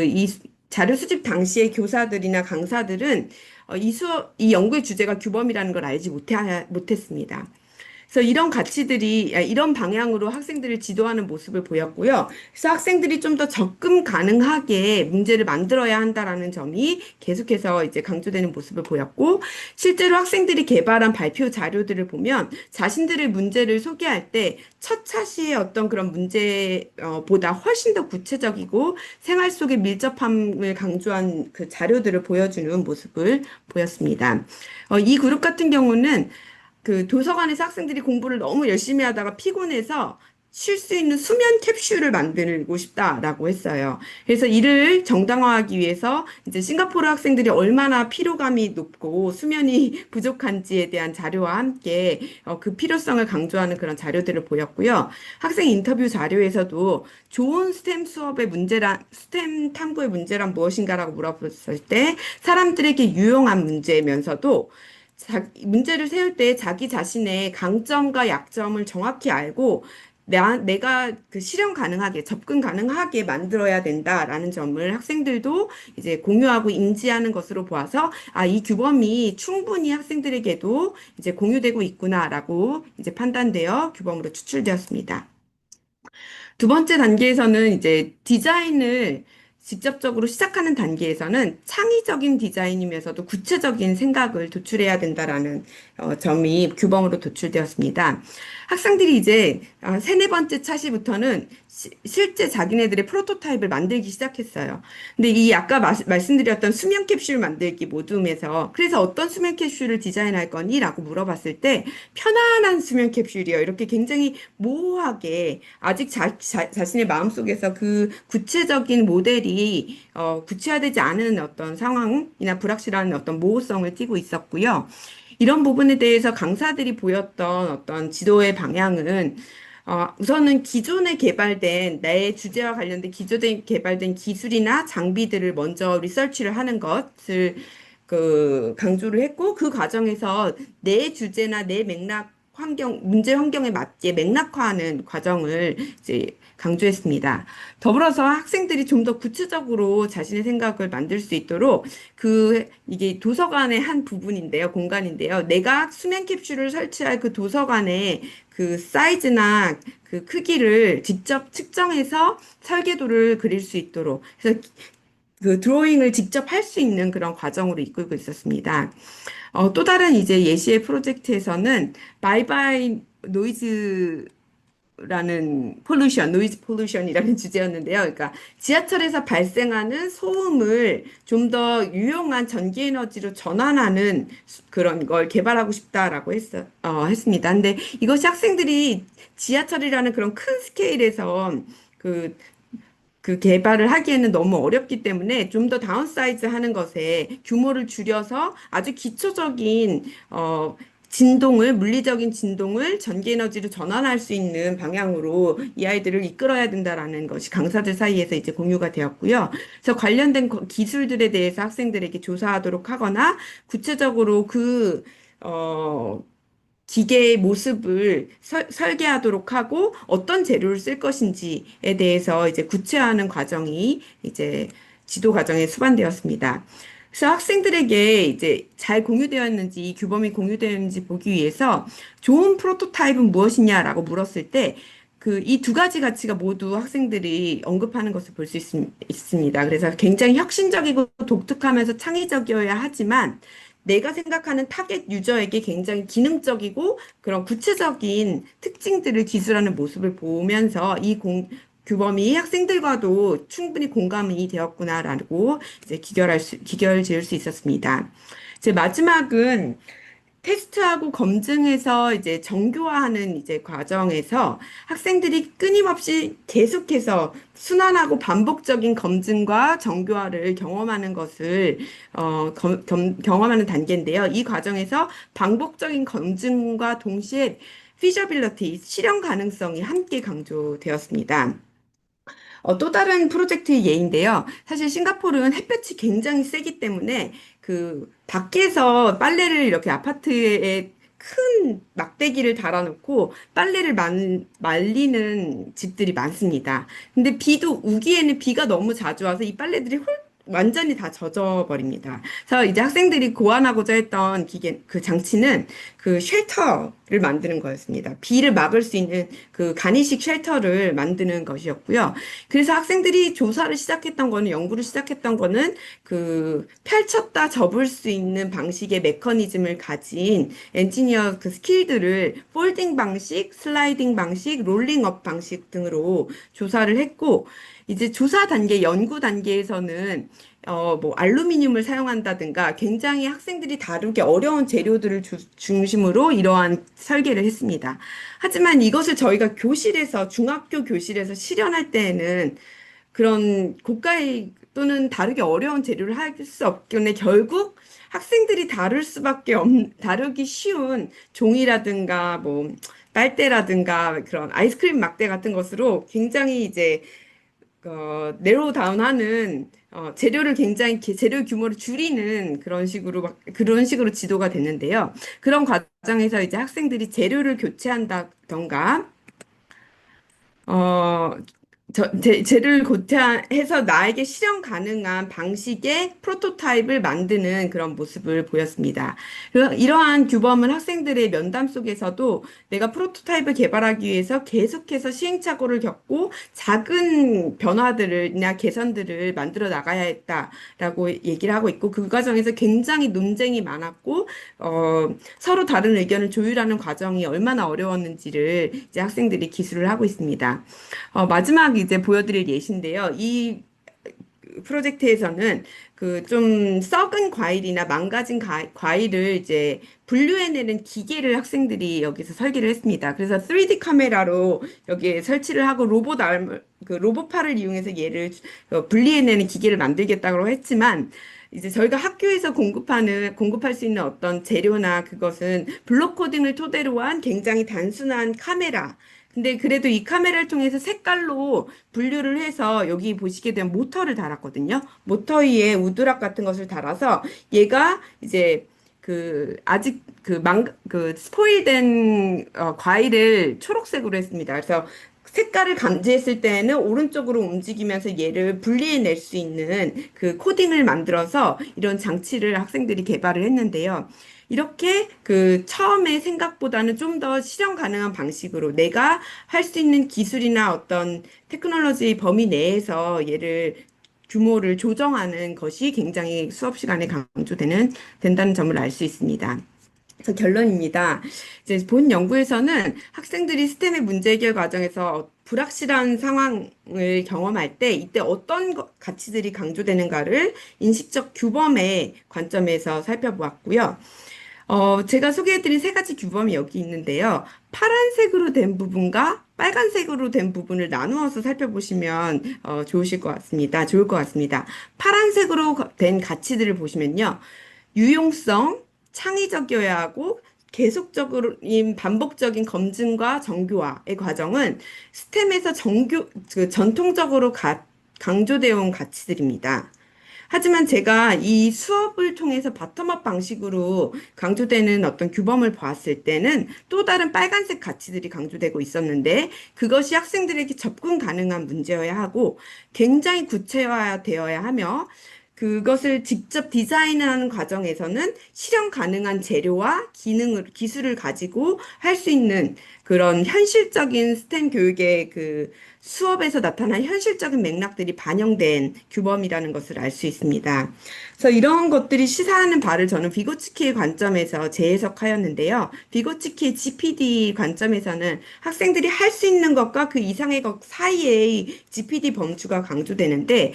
이 자료 수집 당시에 교사들이나 강사들은 이 연구의 주제가 규범이라는 걸 알지 못했습니다. 그래서 이런 가치들이 이런 방향으로 학생들을 지도하는 모습을 보였고요. 그래서 학생들이 좀 더 접근 가능하게 문제를 만들어야 한다라는 점이 계속해서 이제 강조되는 모습을 보였고, 실제로 학생들이 개발한 발표 자료들을 보면 자신들의 문제를 소개할 때 첫 차시의 어떤 그런 문제보다 훨씬 더 구체적이고 생활 속의 밀접함을 강조한 그 자료들을 보여주는 모습을 보였습니다. 이 그룹 같은 경우는 그 도서관에서 학생들이 공부를 너무 열심히 하다가 피곤해서 쉴 수 있는 수면 캡슐을 만들고 싶다라고 했어요. 그래서 이를 정당화하기 위해서 이제 싱가포르 학생들이 얼마나 피로감이 높고 수면이 부족한지에 대한 자료와 함께 그 필요성을 강조하는 그런 자료들을 보였고요. 학생 인터뷰 자료에서도 좋은 스템 수업의 스템 탐구의 문제란 무엇인가라고 물어봤을 때 사람들에게 유용한 문제면서도 문제를 세울 때 자기 자신의 강점과 약점을 정확히 알고 내가 그 실현 가능하게, 접근 가능하게 만들어야 된다라는 점을 학생들도 이제 공유하고 인지하는 것으로 보아서, 아, 이 규범이 충분히 학생들에게도 이제 공유되고 있구나라고 이제 판단되어 규범으로 추출되었습니다. 두 번째 단계에서는 이제 디자인을 직접적으로 시작하는 단계에서는 창의적인 디자인이면서도 구체적인 생각을 도출해야 된다라는 점이 규범으로 도출되었습니다. 학생들이 이제 세네 번째 차시부터는 실제 자기네들의 프로토타입을 만들기 시작했어요. 근데 이 아까 말씀드렸던 수면 캡슐 만들기 모둠에서 그래서 어떤 수면 캡슐을 디자인할 거니? 라고 물어봤을 때 편안한 수면 캡슐이요. 이렇게 굉장히 모호하게 아직 자신의 마음속에서 그 구체적인 모델이 구체화되지 않은 어떤 상황이나 불확실한 어떤 모호성을 띠고 있었고요. 이런 부분에 대해서 강사들이 보였던 어떤 지도의 방향은 우선은 기존에 개발된 내 주제와 관련된 기존에 개발된 기술이나 장비들을 먼저 리서치를 하는 것을 강조를 했고 그 과정에서 내 주제나 내 맥락 문제 환경에 맞게 맥락화하는 과정을 이제 강조했습니다. 더불어서 학생들이 좀 더 구체적으로 자신의 생각을 만들 수 있도록 이게 도서관의 한 부분인데요, 공간인데요. 내가 수면 캡슐을 설치할 그 도서관의 그 사이즈나 그 크기를 직접 측정해서 설계도를 그릴 수 있도록 그래서 그 드로잉을 직접 할 수 있는 그런 과정으로 이끌고 있었습니다. 또 다른 이제 예시의 프로젝트에서는 바이바이 노이즈 노이즈 폴루션이라는 주제였는데요. 그러니까 지하철에서 발생하는 소음을 좀 더 유용한 전기 에너지로 전환하는 그런 걸 개발하고 싶다라고 했습니다. 근데 이것이 학생들이 지하철이라는 그런 큰 스케일에서 그 개발을 하기에는 너무 어렵기 때문에 좀 더 다운사이즈 하는 것에 규모를 줄여서 아주 기초적인 물리적인 진동을 전기 에너지로 전환할 수 있는 방향으로 이 아이들을 이끌어야 된다라는 것이 강사들 사이에서 이제 공유가 되었고요. 그래서 관련된 기술들에 대해서 학생들에게 조사하도록 하거나 구체적으로 기계의 모습을 설계하도록 하고 어떤 재료를 쓸 것인지에 대해서 이제 구체화하는 과정이 이제 지도 과정에 수반되었습니다. 그래서 학생들에게 이제 잘 공유되었는지, 이 규범이 공유되었는지 보기 위해서 좋은 프로토타입은 무엇이냐라고 물었을 때 이 두 가지 가치가 모두 학생들이 언급하는 것을 볼 수 있습니다. 그래서 굉장히 혁신적이고 독특하면서 창의적이어야 하지만 내가 생각하는 타겟 유저에게 굉장히 기능적이고 그런 구체적인 특징들을 기술하는 모습을 보면서 규범이 학생들과도 충분히 공감이 되었구나라고 이제 기결 지을 수 있었습니다. 제 마지막은 테스트하고 검증해서 이제 정교화하는 이제 과정에서 학생들이 끊임없이 계속해서 순환하고 반복적인 검증과 정교화를 경험하는 것을 경험하는 단계인데요. 이 과정에서 반복적인 검증과 동시에 feasibility, 실현 가능성이 함께 강조되었습니다. 또 다른 프로젝트의 예인데요. 사실 싱가포르는 햇볕이 굉장히 세기 때문에 밖에서 빨래를 이렇게 아파트에 큰 막대기를 달아놓고 빨래를 말리는 집들이 많습니다. 근데 우기에는 비가 너무 자주 와서 이 빨래들이 완전히 다 젖어버립니다. 그래서 이제 학생들이 고안하고자 했던 그 장치는 그 쉘터를 만드는 거였습니다. 비를 막을 수 있는 그 간이식 쉘터를 만드는 것이었고요. 그래서 학생들이 연구를 시작했던 거는 펼쳤다 접을 수 있는 방식의 메커니즘을 가진 엔지니어 스킬들을 폴딩 방식, 슬라이딩 방식, 롤링업 방식 등으로 조사를 했고, 이제 연구 단계에서는 알루미늄을 사용한다든가 굉장히 학생들이 다루기 어려운 재료들을 중심으로 이러한 설계를 했습니다. 하지만 이것을 저희가 중학교 교실에서 실현할 때에는 그런 고가의 또는 다루기 어려운 재료를 할 수 없기 때문에 결국 학생들이 다루기 쉬운 종이라든가 빨대라든가 그런 아이스크림 막대 같은 것으로 굉장히 이제 네로우 다운하는 재료를 굉장히 재료 규모를 줄이는 그런 식으로 지도가 됐는데요. 그런 과정에서 이제 학생들이 재료를 교체한다던가 어, 재료를 고쳐해서 나에게 실현 가능한 방식의 프로토타입을 만드는 그런 모습을 보였습니다. 이러한 규범은 학생들의 면담 속에서도 내가 프로토타입을 개발하기 위해서 계속해서 시행착오를 겪고 작은 변화들이나 개선들을 만들어 나가야 했다라고 얘기를 하고 있고 그 과정에서 굉장히 논쟁이 많았고 서로 다른 의견을 조율하는 과정이 얼마나 어려웠는지를 이제 학생들이 기술을 하고 있습니다. 마지막 이제 보여드릴 예시인데요. 이 프로젝트에서는 그 좀 썩은 과일이나 망가진 과일을 이제 분류해내는 기계를 학생들이 여기서 설계를 했습니다. 그래서 3D 카메라로 여기에 설치를 하고 그 로봇팔을 이용해서 얘를 분리해내는 기계를 만들겠다고 했지만 이제 저희가 학교에서 공급할 수 있는 어떤 재료나 그것은 블록 코딩을 토대로 한 굉장히 단순한 카메라 근데 그래도 이 카메라를 통해서 색깔로 분류를 해서 여기 보시게 되면 모터를 달았거든요. 모터 위에 우드락 같은 것을 달아서 얘가 이제 아직 스포일된 과일을 초록색으로 했습니다. 그래서 색깔을 감지했을 때는 오른쪽으로 움직이면서 얘를 분리해낼 수 있는 그 코딩을 만들어서 이런 장치를 학생들이 개발을 했는데요. 이렇게 처음에 생각보다는 좀 더 실현 가능한 방식으로 내가 할 수 있는 기술이나 어떤 테크놀로지 범위 내에서 얘를 규모를 조정하는 것이 굉장히 수업 시간에 된다는 점을 알 수 있습니다. 그래서 결론입니다. 이제 본 연구에서는 학생들이 스템의 문제 해결 과정에서 불확실한 상황을 경험할 때 이때 어떤 가치들이 강조되는가를 인식적 규범의 관점에서 살펴보았고요. 제가 소개해드린 세 가지 규범이 여기 있는데요. 파란색으로 된 부분과 빨간색으로 된 부분을 나누어서 살펴보시면 좋을 것 같습니다. 파란색으로 된 가치들을 보시면요. 유용성, 창의적이어야 하고 계속적인 반복적인 검증과 정교화의 과정은 스템에서 전통적으로 강조되어 온 가치들입니다. 하지만 제가 이 수업을 통해서 바텀업 방식으로 강조되는 어떤 규범을 보았을 때는 또 다른 빨간색 가치들이 강조되고 있었는데 그것이 학생들에게 접근 가능한 문제여야 하고 굉장히 구체화되어야 하며 그것을 직접 디자인하는 과정에서는 실현 가능한 재료와 기술을 가지고 할 수 있는 그런 현실적인 스템 교육의 수업에서 나타난 현실적인 맥락들이 반영된 규범이라는 것을 알 수 있습니다. 그래서 이런 것들이 시사하는 바를 저는 비고츠키의 관점에서 재해석하였는데요. 비고츠키의 GPD 관점에서는 학생들이 할 수 있는 것과 그 이상의 것 사이의 GPD 범주가 강조되는데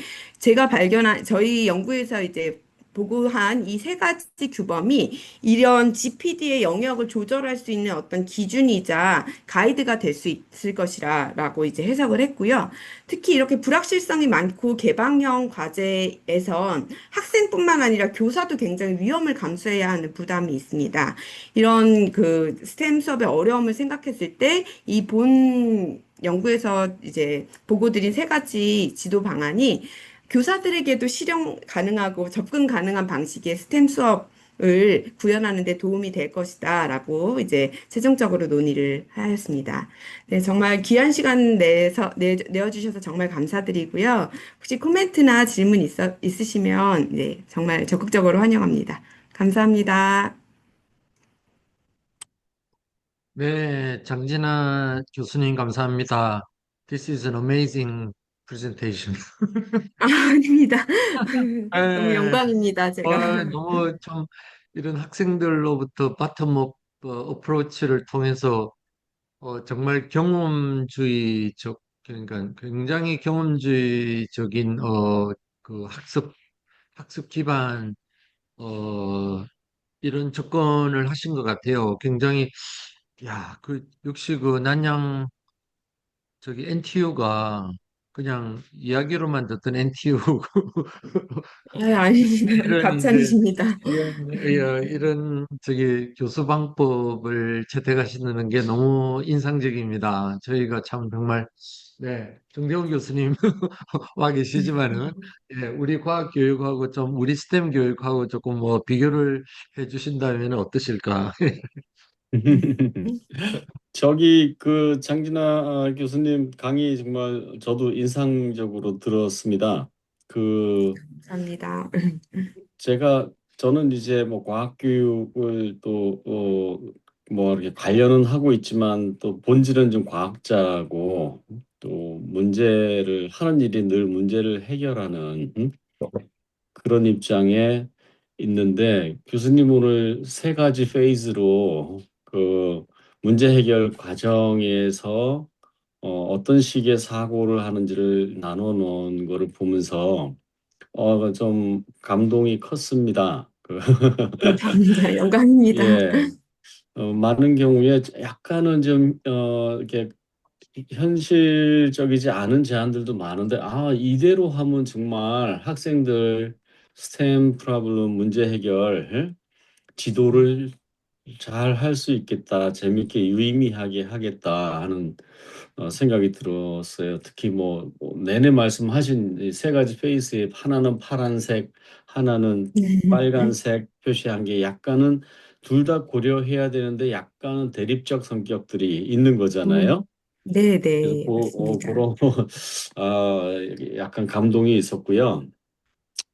저희 연구에서 이제 보고한 이 세 가지 규범이 이런 GPD의 영역을 조절할 수 있는 어떤 기준이자 가이드가 될 수 있을 것이라고 이제 해석을 했고요. 특히 이렇게 불확실성이 많고 개방형 과제에선 학생뿐만 아니라 교사도 굉장히 위험을 감수해야 하는 부담이 있습니다. 이런 스템 수업의 어려움을 생각했을 때 이 본 연구에서 이제 보고드린 세 가지 지도 방안이 교사들에게도 실현 가능하고 접근 가능한 방식의 스템 수업을 구현하는 데 도움이 될 것이다라고 이제 최종적으로 논의를 하였습니다. 네, 정말 귀한 시간 내어주셔서 정말 감사드리고요. 혹시 코멘트나 질문 있으시면 네, 정말 적극적으로 환영합니다. 감사합니다. 네, 장진아 교수님 감사합니다. This is an amazing presentation. 아닙니다. 너무 네, 영광입니다, 제가. 너무 좀 이런 학생들로부터 바텀업 어프로치를 통해서 정말 경험주의적, 그러니까 굉장히 경험주의적인 학습 기반 이런 접근을 하신 것 같아요. 굉장히 역시 그 난양 저기 NTU가 그냥 이야기로만 듣던 NTU 아닙니다. 이런 이제 과찬이십니다. 이런 저기 교수 방법을 채택하시는 게 너무 인상적입니다. 저희가 참 정말 네 정대훈 교수님 와 계시지만은 예, 우리 과학 교육하고 좀 우리 스템 교육하고 조금 뭐 비교를 해주신다면 어떠실까? 저기 그 장진아 교수님 강의 정말 저도 인상적으로 들었습니다. 그 감사합니다. 저는 이제 뭐 과학 교육을 또 뭐 이렇게 관련은 하고 있지만 또 본질은 좀 과학자고 또 문제를 하는 일이 늘 문제를 해결하는 그런 입장에 있는데 교수님 오늘 세 가지 페이즈로 그 문제 해결 과정에서 어떤 식의 사고를 하는지를 나눠 놓은 거를 보면서 좀 감동이 컸습니다. 감사합니다. 영광입니다. 예, 많은 경우에 약간은 좀 이렇게 현실적이지 않은 제안들도 많은데 이대로 하면 정말 학생들 스템 프로블럼 문제 해결 지도를 잘 할 수 있겠다, 재밌게 유의미하게 하겠다 하는 생각이 들었어요. 특히 뭐 내내 말씀하신 이 세 가지 페이스에 하나는 파란색, 하나는 빨간색 표시한 게 약간은 둘 다 고려해야 되는데 약간은 대립적 성격들이 있는 거잖아요. 그래서 네네, 맞습니다. 그런 약간 감동이 있었고요.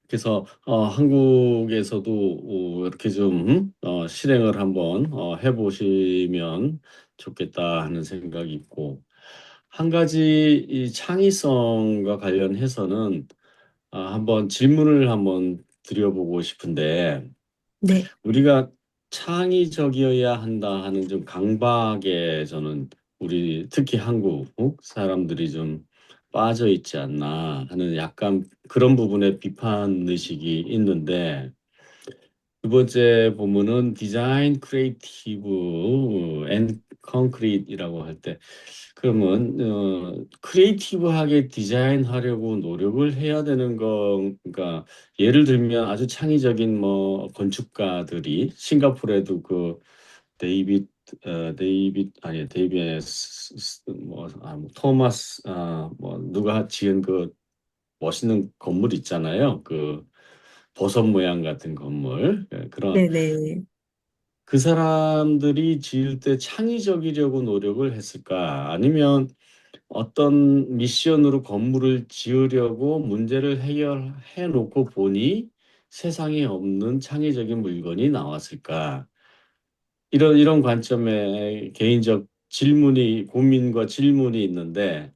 그래서 한국에서도 이렇게 좀 실행을 한번 해보시면 좋겠다 하는 생각이 있고 한 가지 이 창의성과 관련해서는 한번 질문을 한번 드려보고 싶은데 네. 우리가 창의적이어야 한다 하는 좀 강박에 저는 우리 특히 한국 사람들이 좀 빠져 있지 않나 하는 약간 그런 부분에 비판 의식이 있는데 두 번째 보면은 디자인 크리에이티브 앤 콘크리트이라고 할 때 그러면 크리에이티브하게 디자인하려고 노력을 해야 되는 거 그러니까 예를 들면 아주 창의적인 뭐 건축가들이 싱가포르에도 그 데이빗 데이빗 아니 데이빗 뭐 토마스 뭐 누가 지은 그 멋있는 건물 있잖아요. 그 버섯 모양 같은 건물. 그런 네네. 그 사람들이 지을 때 창의적이려고 노력을 했을까? 아니면 어떤 미션으로 건물을 지으려고 문제를 해결해 놓고 보니 세상에 없는 창의적인 물건이 나왔을까? 이런 관점의 개인적 고민과 질문이 있는데,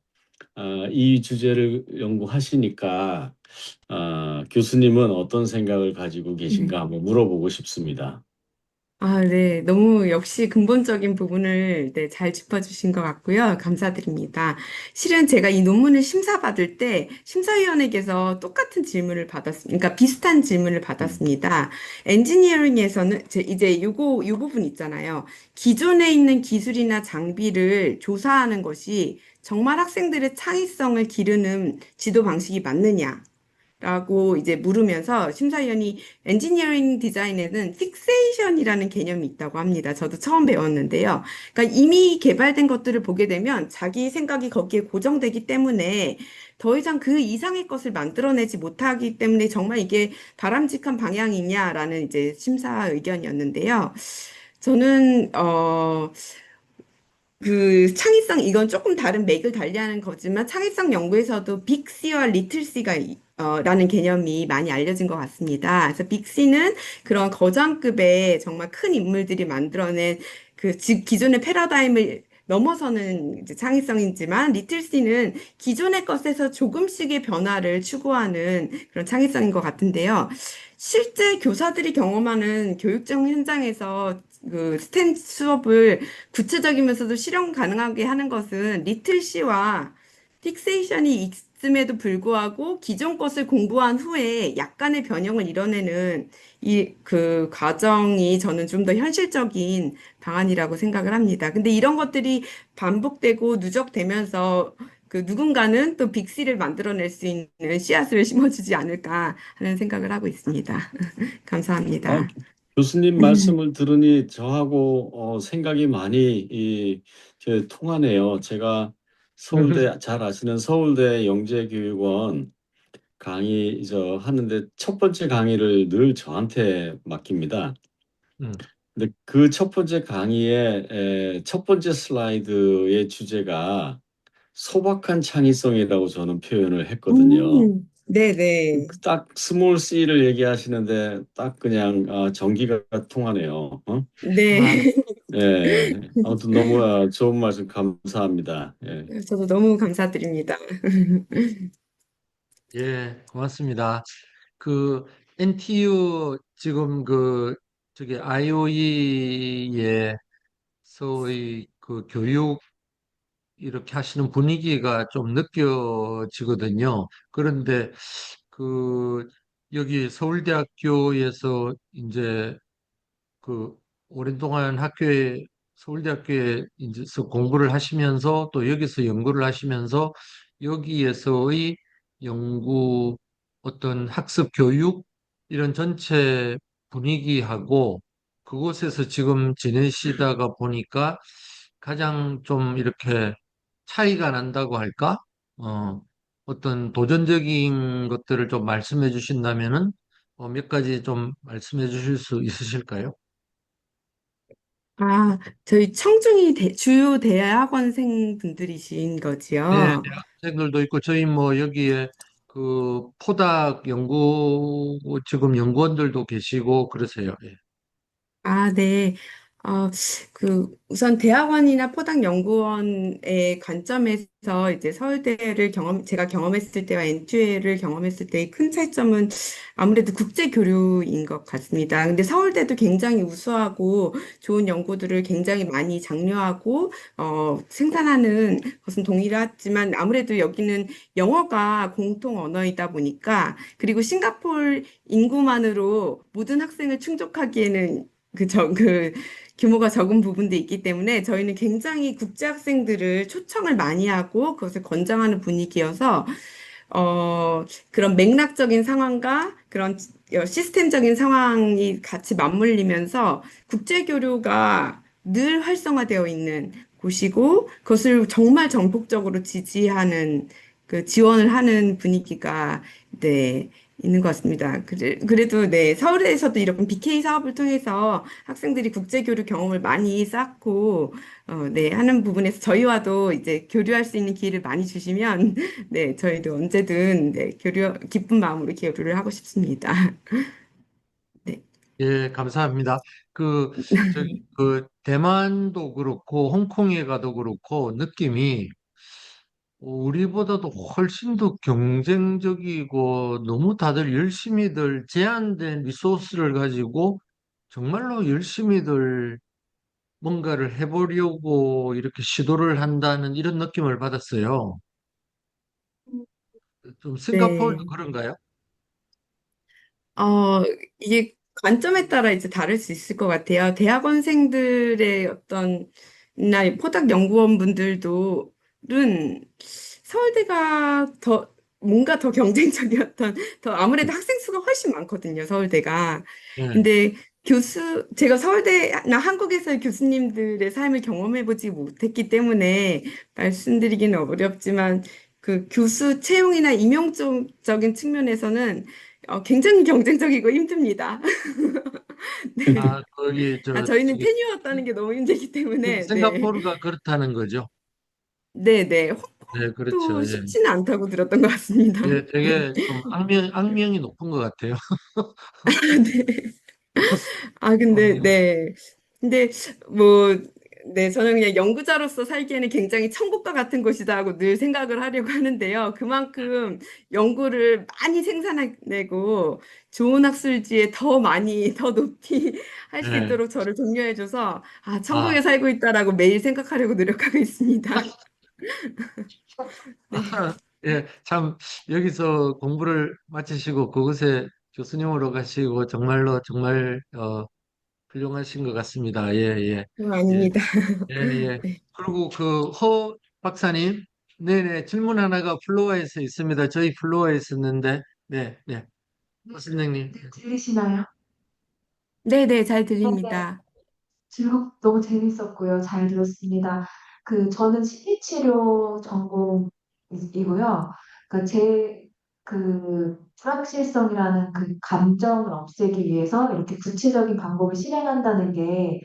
이 주제를 연구하시니까, 교수님은 어떤 생각을 가지고 계신가 한번 물어보고 싶습니다. 네. 너무 역시 근본적인 부분을 네, 잘 짚어주신 것 같고요. 감사드립니다. 실은 제가 이 논문을 심사받을 때 심사위원에게서 똑같은 질문을 받았습니다. 그러니까 비슷한 질문을 음. 받았습니다. 엔지니어링에서는 이제 요 부분 있잖아요. 기존에 있는 기술이나 장비를 조사하는 것이 정말 학생들의 창의성을 기르는 지도 방식이 맞느냐? 라고 이제 물으면서 심사위원이 엔지니어링 디자인에는 픽세이션이라는 개념이 있다고 합니다. 저도 처음 배웠는데요. 그러니까 이미 개발된 것들을 보게 되면 자기 생각이 거기에 고정되기 때문에 더 이상 그 이상의 것을 만들어내지 못하기 때문에 정말 이게 바람직한 방향이냐라는 이제 심사 의견이었는데요. 저는 그 창의성 이건 조금 다른 맥을 달리하는 거지만 창의성 연구에서도 빅 C와 리틀 C가 라는 개념이 많이 알려진 것 같습니다. 그래서 빅 C는 그런 거장급의 정말 큰 인물들이 만들어낸 그 기존의 패러다임을 넘어서는 이제 창의성이지만 리틀 C는 기존의 것에서 조금씩의 변화를 추구하는 그런 창의성인 것 같은데요. 실제 교사들이 경험하는 교육적 현장에서 그 스템 수업을 구체적이면서도 실현 가능하게 하는 것은 리틀 C와 픽세이션이 있음에도 불구하고 기존 것을 공부한 후에 약간의 변형을 이뤄내는 이 그 과정이 저는 좀 더 현실적인 방안이라고 생각을 합니다. 근데 이런 것들이 반복되고 누적되면서 그 누군가는 또 빅씨를 만들어낼 수 있는 씨앗을 심어주지 않을까 하는 생각을 하고 있습니다. 아, 감사합니다. 교수님 말씀을 들으니 저하고 생각이 많이 통하네요. 제가 서울대 잘 아시는 서울대 영재교육원 강의 하는데 첫 번째 강의를 늘 저한테 맡깁니다. 음, 근데 그 첫 번째 강의의 첫 번째 슬라이드의 주제가 소박한 창의성이라고 저는 표현을 했거든요. 네네. 딱 스몰 C를 얘기하시는데 딱 그냥 전기가 통하네요. 아, 네. 예. 아무튼 너무 좋은 말씀 감사합니다. 예. 저도 너무 감사드립니다. 예, 고맙습니다. 그 NTU 지금 저기 IOE의 소위 그 교육 이렇게 하시는 분위기가 좀 느껴지거든요. 그런데 그 여기 서울대학교에서 이제 그 오랜 동안 서울대학교에 이제서 공부를 하시면서 또 여기서 연구를 하시면서 여기에서의 연구 어떤 학습 교육 이런 전체 분위기하고 그곳에서 지금 지내시다가 보니까 가장 좀 이렇게 차이가 난다고 할까? 어, 어떤 도전적인 것들을 좀 말씀해 주신다면은 몇 가지 좀 말씀해 주실 수 있으실까요? 아, 저희 청중이 주요 대학원생 분들이신 네, 거지요? 대학생들도 있고 저희 뭐 여기에 그 포닥 지금 연구원들도 계시고 그러세요. 예. 아, 네. 어, 우선 대학원이나 포닥연구원의 관점에서 이제 제가 경험했을 때와 엔튜에를 경험했을 때의 큰 차이점은 아무래도 국제 교류인 것 같습니다. 근데 서울대도 굉장히 우수하고 좋은 연구들을 굉장히 많이 장려하고, 생산하는 것은 동일하지만 아무래도 여기는 영어가 공통 언어이다 보니까, 그리고 싱가포르 인구만으로 모든 학생을 충족하기에는 그 규모가 적은 부분도 있기 때문에 저희는 굉장히 국제 학생들을 초청을 많이 하고 그것을 권장하는 분위기여서 그런 맥락적인 상황과 그런 시스템적인 상황이 같이 맞물리면서 국제 교류가 늘 활성화되어 있는 곳이고 그것을 정말 전폭적으로 지지하는 지원을 하는 분위기가 네, 있는 것 같습니다. 그래도 네, 서울에서도 이런 BK 사업을 통해서 학생들이 국제 교류 경험을 많이 쌓고 네, 하는 부분에서 저희와도 이제 교류할 수 있는 기회를 많이 주시면 네, 저희도 언제든 네, 기쁜 마음으로 교류를 하고 싶습니다. 네. 예, 감사합니다. 그 대만도 그렇고 홍콩에 가도 그렇고 느낌이 우리보다도 훨씬 더 경쟁적이고 너무 다들 열심히들 제한된 리소스를 가지고 정말로 열심히들 뭔가를 해보려고 이렇게 시도를 한다는 이런 느낌을 받았어요. 좀 싱가포르도 네. 그런가요? 어, 이게 관점에 따라 이제 다를 수 있을 것 같아요. 대학원생들의 포닥 연구원 분들도는 서울대가 뭔가 더 경쟁적이었던, 아무래도 학생 수가 훨씬 많거든요, 서울대가. 네. 근데 제가 서울대나 한국에서의 교수님들의 삶을 경험해보지 못했기 때문에 말씀드리기는 어렵지만, 그 교수 채용이나 임용적인 측면에서는 굉장히 경쟁적이고 힘듭니다. 네. 아, 거기 저희는 테뉴었다는 게 너무 힘들기 때문에, 네. 싱가포르가 그렇다는 거죠. 네네. 네, 또 그렇죠. 예. 쉽지는 않다고 들었던 것 같습니다. 예, 되게 좀 악명이 높은 것 같아요. 네. 근데, 악명. 네. 근데, 뭐, 네, 저는 그냥 연구자로서 살기에는 굉장히 천국과 같은 곳이다 하고 늘 생각을 하려고 하는데요. 그만큼 연구를 많이 생산해내고 좋은 학술지에 더 높이 할 수 예. 있도록 저를 독려해줘서, 아, 천국에 살고 있다라고 매일 생각하려고 노력하고 있습니다. 네. 예, 참, 여기서 공부를 마치시고 그곳에 교수님으로 가시고 정말로 정말, 훌륭하신 것 같습니다. 예, 예, 예, 아닙니다. 예, 예. 네. 그리고 허 박사님, 네네, 질문 하나가 플로어에서 있습니다. 저희 플로어에 있었는데, 네, 네. 선생님. 네, 들리시나요? 네네, 잘 네, 들립니다. 너무 재밌었고요. 잘 들었습니다. 저는 심리치료 전공이고요. 불확실성이라는 그 감정을 없애기 위해서 이렇게 구체적인 방법을 실행한다는 게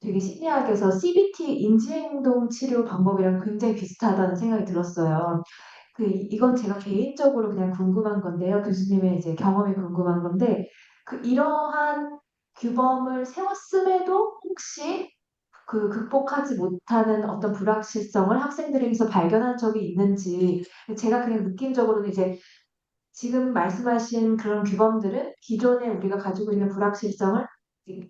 되게 심리학에서 CBT 인지행동 치료 방법이랑 굉장히 비슷하다는 생각이 들었어요. 이건 제가 개인적으로 그냥 궁금한 건데요. 교수님의 이제 경험이 궁금한 건데, 이러한 규범을 세웠음에도 혹시 극복하지 못하는 어떤 불확실성을 학생들에게서 발견한 적이 있는지, 제가 그냥 느낌적으로는 이제 지금 말씀하신 그런 규범들은 기존에 우리가 가지고 있는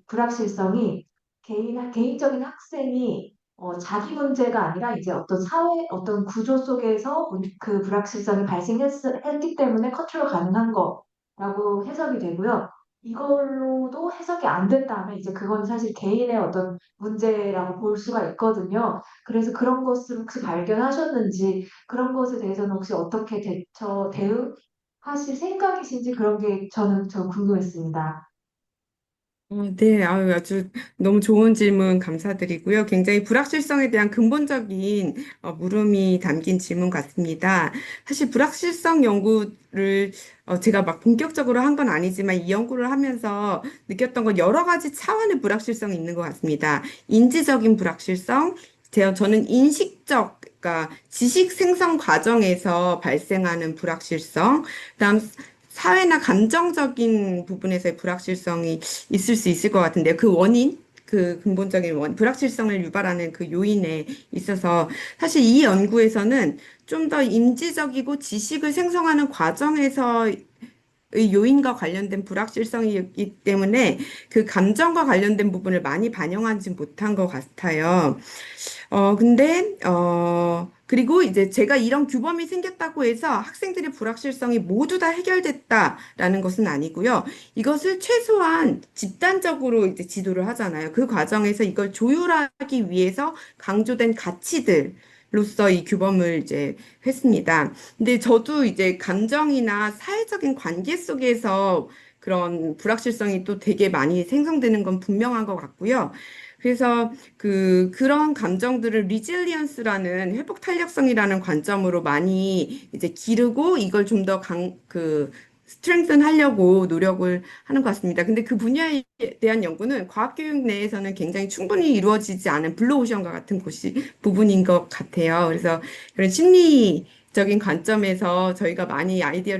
불확실성이 개인적인 학생이 자기 문제가 아니라 이제 어떤 사회, 어떤 구조 속에서 그 불확실성이 발생했기 때문에 컨트롤 가능한 거라고 해석이 되고요. 이걸로도 해석이 안 된다면 이제 그건 사실 개인의 어떤 문제라고 볼 수가 있거든요. 그래서 그런 것을 혹시 발견하셨는지, 그런 것에 대해서는 혹시 어떻게 대응하실 생각이신지 그런 게 저 궁금했습니다. 네, 아주 너무 좋은 질문 감사드리고요. 굉장히 불확실성에 대한 근본적인 물음이 담긴 질문 같습니다. 사실 불확실성 연구를 제가 막 본격적으로 한 건 아니지만 이 연구를 하면서 느꼈던 건 여러 가지 차원의 불확실성이 있는 것 같습니다. 인지적인 불확실성, 저는 인식적, 그러니까 지식 생성 과정에서 발생하는 불확실성, 그다음 사회나 감정적인 부분에서의 불확실성이 있을 수 있을 것 같은데요. 그 원인, 그 근본적인 불확실성을 유발하는 그 요인에 있어서 사실 이 연구에서는 좀 더 인지적이고 지식을 생성하는 과정에서 의 요인과 관련된 불확실성이기 때문에 그 감정과 관련된 부분을 많이 반영하지 못한 것 같아요. 그리고 이제 제가 이런 규범이 생겼다고 해서 학생들의 불확실성이 모두 다 해결됐다라는 것은 아니고요. 이것을 최소한 집단적으로 이제 지도를 하잖아요. 그 과정에서 이걸 조율하기 위해서 강조된 가치들로서 이 규범을 이제 했습니다. 근데 저도 이제 감정이나 사회적인 관계 속에서 그런 불확실성이 또 되게 많이 생성되는 건 분명한 것 같고요. 그래서 그런 감정들을 리질리언스라는 회복 탄력성이라는 관점으로 많이 이제 기르고 이걸 좀 더 스트렝슨 하려고 노력을 하는 것 같습니다. 근데 그 분야에 대한 연구는 과학교육 내에서는 굉장히 충분히 이루어지지 않은 블루오션과 같은 부분인 것 같아요. 그래서 그런 심리적인 관점에서 저희가 많이 아이디어를